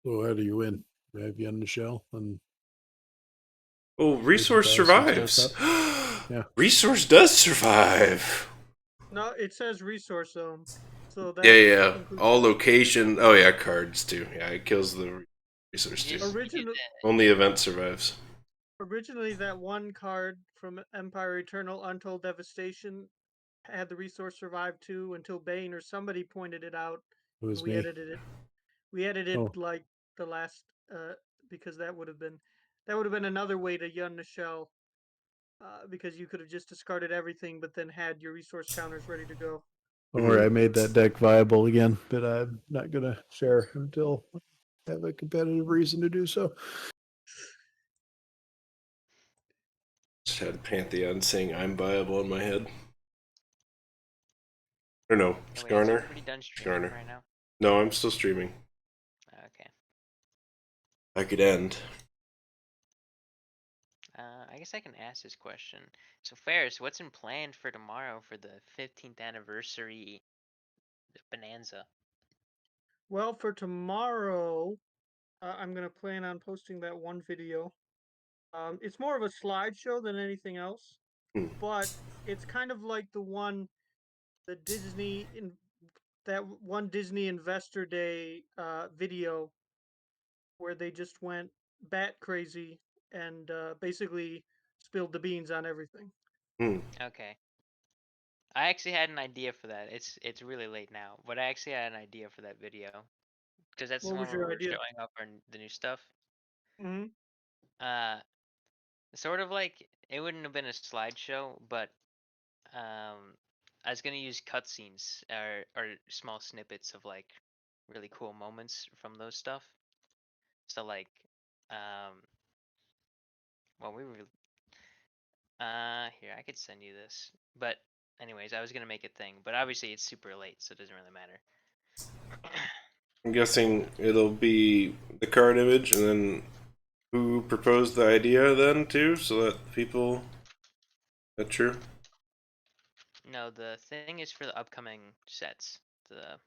So how do you win? You have you on the shell and Oh, resource costs and survives. stuff Yeah. Resource does survive. No, it says resource zone. So that Yeah. includes All location. Oh yeah, cards too. Yeah, it kills the resource You too. just- you do original. that- Only event survives. Originally, that one card from Empire Eternal, Untold Devastation, had the resource survive too until Bane or somebody pointed it out. it was And we me. edited it. We edited Oh. like the last because that would have been another way to yun the shell. Because you could have just discarded everything, but then had your resource counters ready to go. Or I made that deck viable again, but I'm not gonna share until I have a competitive reason to do so. Just had Pantheon saying I'm viable in my head. Or no, Yeah, wait, is Skarner. everybody done streaming Skarner. right now? No, I'm still streaming. Okay. I could end. I guess I can ask this question. So, Ferris, what's in plan for tomorrow for the 15th anniversary bonanza? Well, for tomorrow, I'm gonna plan on posting that one video. It's more of a slideshow than anything else, Hmm. but it's kind of like the Disney in that one Disney Investor Day video where they just went bat crazy and basically spilled the beans on everything. Hmm. Okay. I actually had an idea for that. It's really late now, but I actually had an idea for that video because that's the What one was where your we're idea? showing off the new stuff. Hmm. Uh, sort of like it wouldn't have been a slideshow, but I was gonna use cutscenes or small snippets of like really cool moments from those stuff. So like, um, well we were here I could send you this, but anyways I was gonna make a thing, but obviously it's super late, so it doesn't really matter. I'm guessing it'll be the card image and then who proposed the idea then too, so that people. That true? No, the thing is for the upcoming sets. The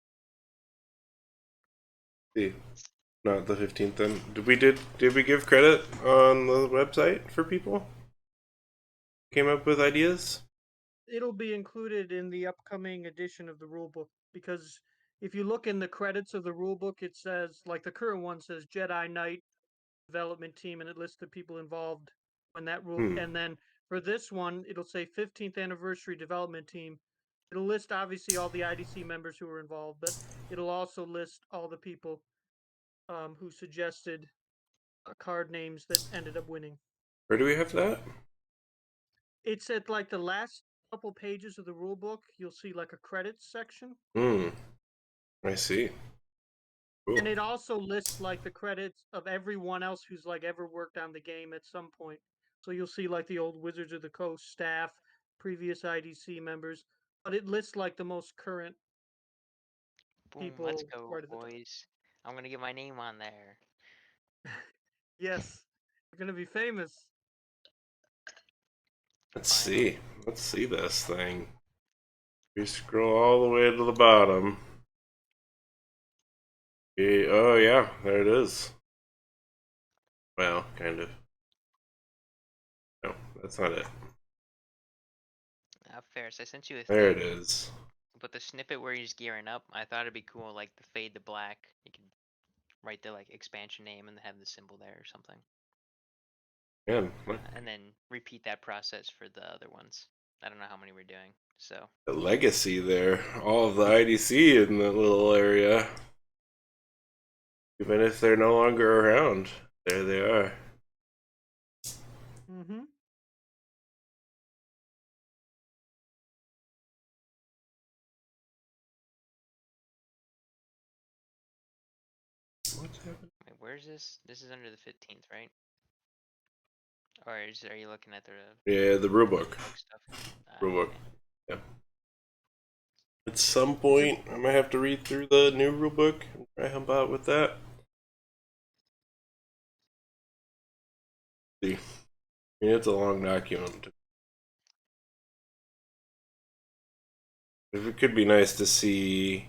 See, not the 15th. Then did we give credit on the website for people? Came up with ideas. It'll be included in the upcoming edition of the rulebook because if you look in the credits of the rulebook, it says like the current one says Jedi Knight development team, and it lists the people involved when that rule. Hmm. And then for this one, it'll say 15th anniversary development team. It'll list obviously all the IDC members who were involved, but it'll also list all the people who suggested card names that ended up winning. Where do we have that? It's at like the last couple pages of the rule book. You'll see like a credits section. Hmm. I see. Cool. And it also lists like the credits of everyone else who's like ever worked on the game at some point. So you'll see like the old Wizards of the Coast staff, previous IDC members, but it lists like the most current boom, let's people go, right at the top. boys. I'm gonna get my name on there. Yes, you're gonna be famous. Let's Finally. see. Let's see this thing. We scroll all the way to the bottom. Oh yeah, there it is. Well, kind of. No, that's not it. Ferris, I sent you a There thing. it is. But the snippet where he's gearing up, I thought it'd be cool, like the fade to black. You could write the like expansion name and have the symbol there or something, Man, look. and then repeat that process for the other ones. I don't know how many we're doing. So The legacy there. All of the IDC in that little area. Even if they're no longer around, there they are. Mm-hmm. What's happening? wait, where's this? This is under the 15th, right? Or are you looking at the Yeah, the rulebook. stuff? Rulebook. Yeah. At some Is it- point, I might have to read through the new rulebook and try to help out with that. See. I mean, it's a long document. It could be nice to see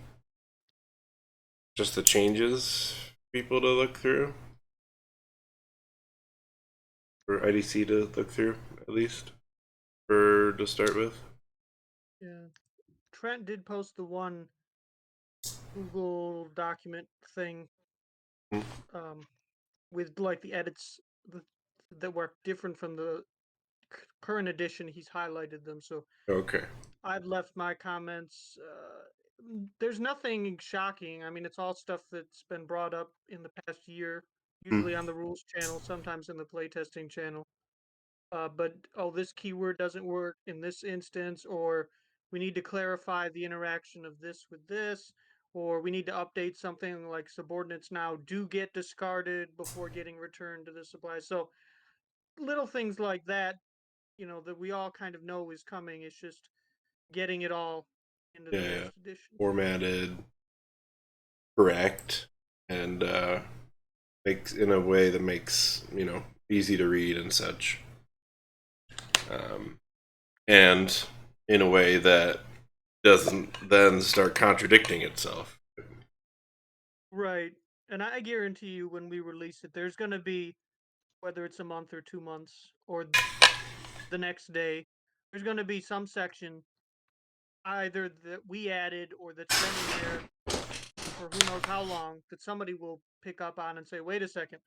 just the changes for people to look through. For IDC to look through, at least. For to start with. Yeah. Trent did post the one Google document thing Hmm. with like the edits that were different from the current edition. He's highlighted them, so Okay. I've left my comments. There's nothing shocking. I mean, it's all stuff that's been brought up in the past year, usually on the rules channel, sometimes in the playtesting channel. But oh, this keyword doesn't work in this instance, or we need to clarify the interaction of this with this, or we need to update something like subordinates now do get discarded before getting returned to the supply. So little things like that, that we all kind of know is coming. It's just getting it all into the Yeah. next edition. Formatted correct and makes in a way that makes easy to read and such, and in a way that doesn't then start contradicting itself. Right. And I guarantee you when we release it, there's going to be, whether it's a month or 2 months or the next day, there's going to be some section either that we added or that's been in there for who knows how long that somebody will pick up on and say, wait a second,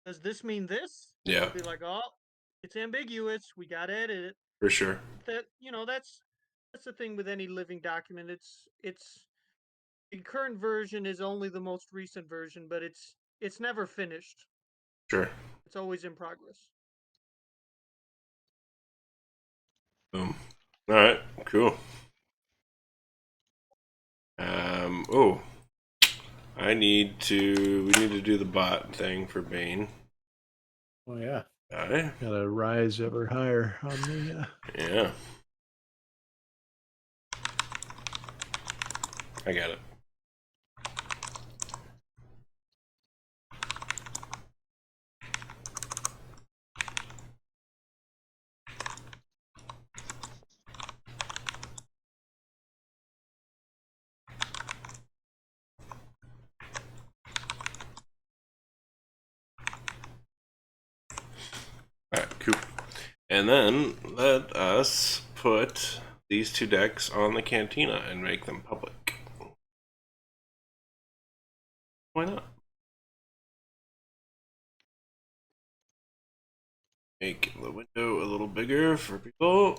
does this mean this? And Yeah, we'll be like, oh, it's ambiguous. We got to edit it. for sure. That's the thing with any living document. It's the current version is only the most recent version, but it's never finished. Sure. It's always in progress. All right, cool. Oh, we need to do the bot thing for Bane. Oh yeah, Okay. gotta rise ever higher on the. Yeah, I got it. All right, cool. And then let us put these two decks on the Cantina and make them public. Why not? Make the window a little bigger for people.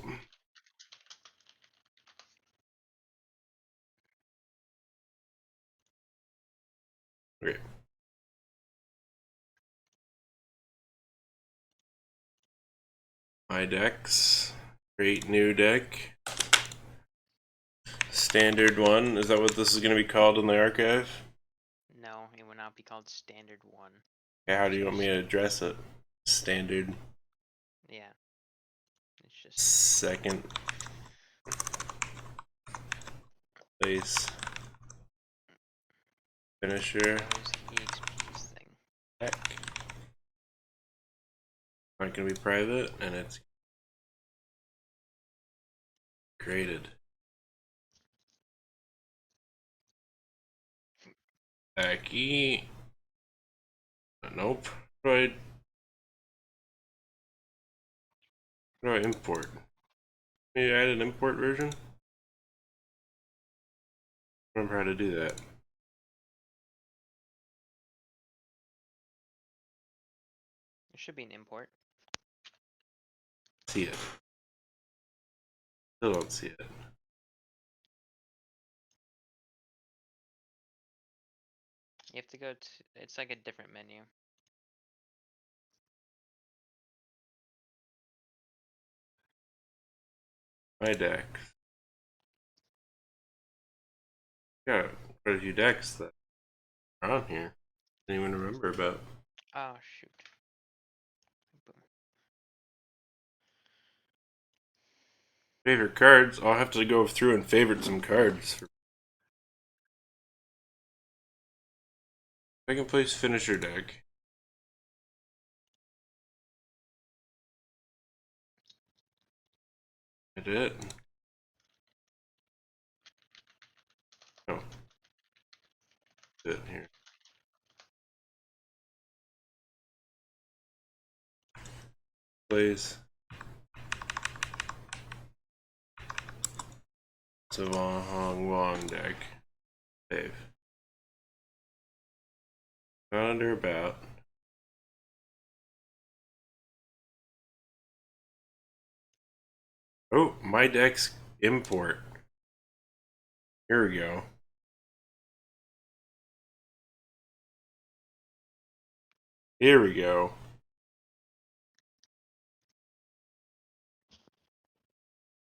Okay. My decks. Create new deck. Standard one. Is that what this is going to be called in the archive? no, it would not be called Standard 1. Okay, how do you want me to address it? Standard. Yeah. It's just Second place. Finisher. always EXP's thing. Deck. Not going to be private, and it's created. Aki. Nope. How do I import? Maybe add an import version? Remember how to do that. There should be an import. See it. Still don't see it. You have to go to. It's like a different menu. My decks. Got quite a few decks that are on here. Didn't even remember about. Oh shoot. Boom. Favorite cards. I'll have to go through and favorite some cards. Second place finisher deck. I did. Oh. Good here. Plays. It's a Wong deck. Save. Not under about. Oh, my deck's import. Here we go. Here we go.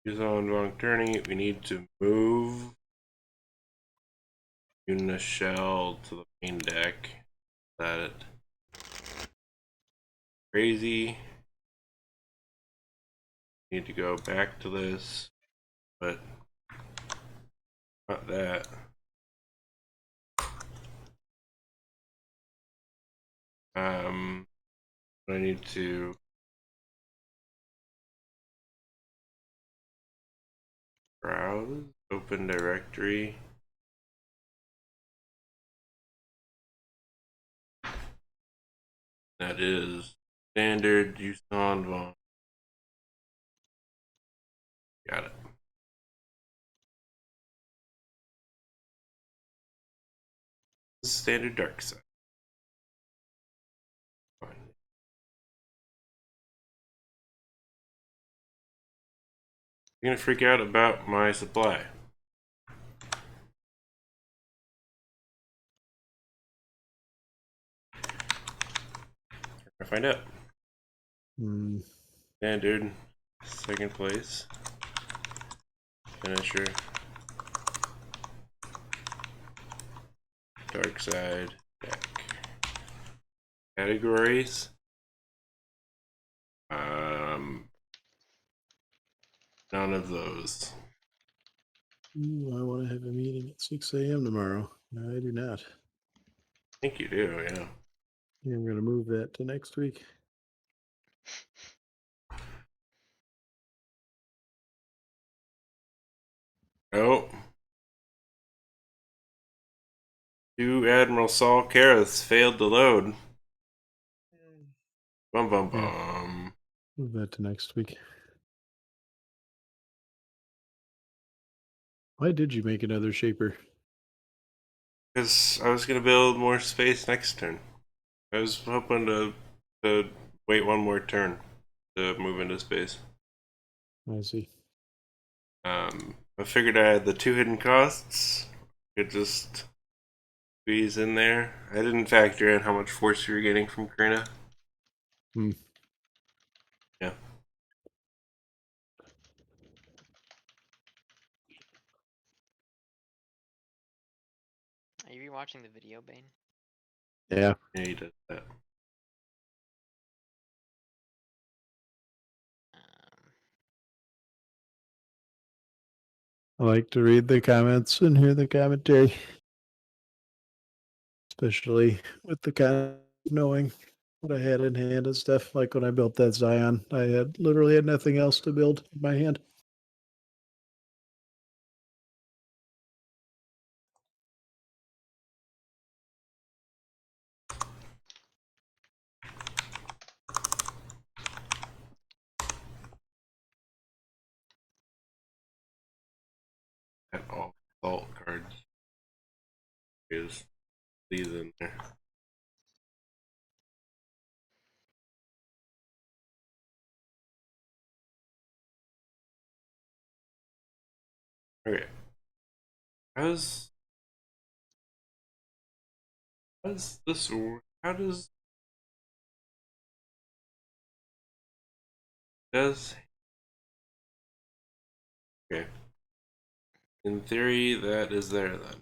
Use on long turning. We need to move Unishell to the main deck. Is that it? Crazy. Need to go back to this, but not that. I need to browse, open directory. That is standard use on Vaughn. Got it. Standard dark side. Fine. You're gonna freak out about my supply. I find out. Standard, second place. Finisher. Dark side deck. Categories. None of those. Ooh, I want to have a meeting at 6 a.m. tomorrow. No, I do not. I think you do, yeah. Yeah, I'm going to move that to next week. Oh. Two Admiral Saul Karras failed to load. Bum bum bum. Yeah. Move that to next week. Why did you make another shaper? Because I was gonna build more space next turn. I was hoping to wait one more turn to move into space. I see. I figured I had the two hidden costs. Could just squeeze in there. I didn't factor in how much force you were getting from Karina. Yeah. Are you rewatching the video, Bane? Yeah. Yeah, he did that. Um, I like to read the comments and hear the commentary. Especially with the kind of knowing what I had in hand and stuff. Like when I built that Zion, I had literally had nothing else to build in my hand. Had all salt cards. Is these in there? Okay. How's this work? How does okay. In theory, that is there then.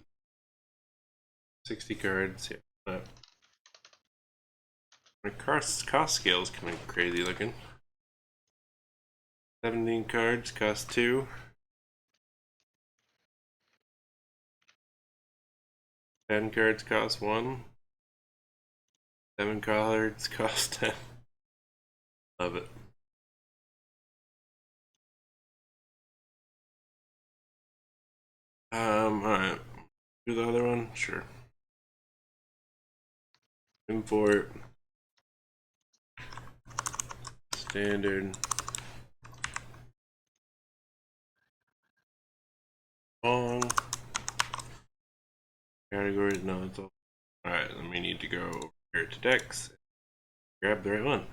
60 cards, yeah. My cost scale is coming crazy looking. 17 cards cost 2. 10 cards cost 1. 7 cards cost 10. Love it. Alright. Do the other one? Sure. Import. Standard. Long. Categories, no, it's all. Alright, then we need to go over here to decks. Grab the right one.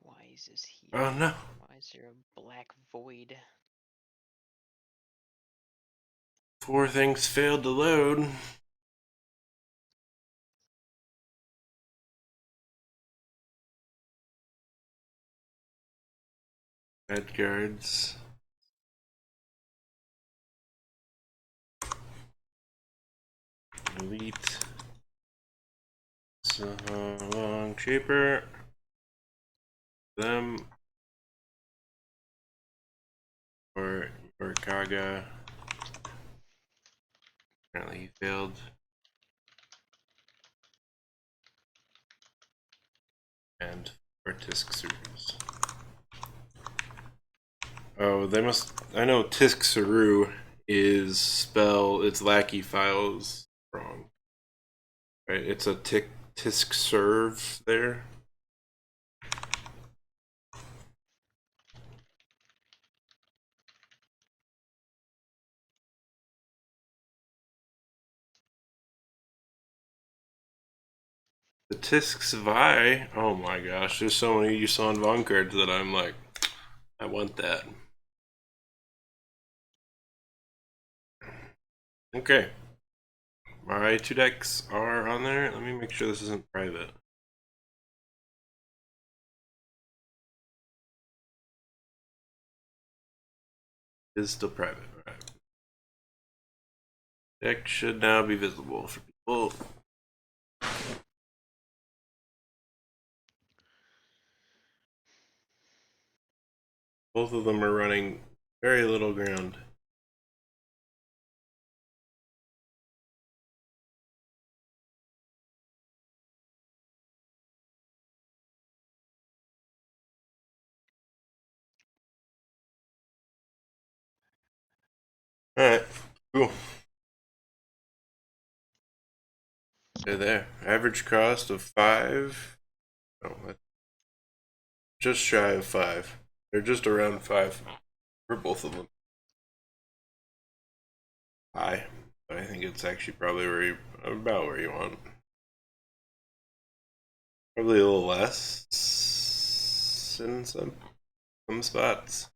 Why is this here? Oh no. Why is there a black void? 4 things failed to load. Red cards. Elite. So long cheaper. Them. Or Kaga. Apparently he failed. And for Tisk Sarus. Oh, they must. I know Tisk Saru is its lackey files wrong. Right, it's a Tisk serve there. The Tisks Vi. Oh my gosh, there's so many Yusan Von cards that I'm like, I want that. Okay. My 2 decks are on there. Let me make sure this isn't private. It is still private. Alright. Deck should now be visible for people. Both of them are running very little ground. Alright, cool. They're there. Average cost of 5. Oh, just shy of 5. They're just around 5 for both of them. High. But I think it's actually probably about where you want. Probably a little less in some spots.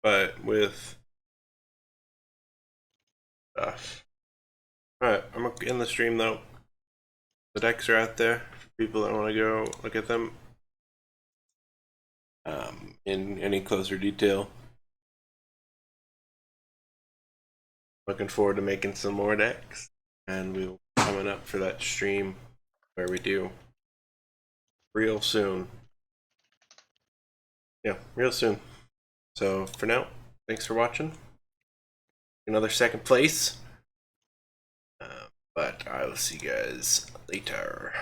But with stuff. Alright, I'm gonna end the stream though. The decks are out there for people that want to go look at them in any closer detail. Looking forward to making some more decks, and we'll be coming up for that stream where we do real soon. Yeah, real soon. So for now, thanks for watching. Another second place. But I will see you guys later.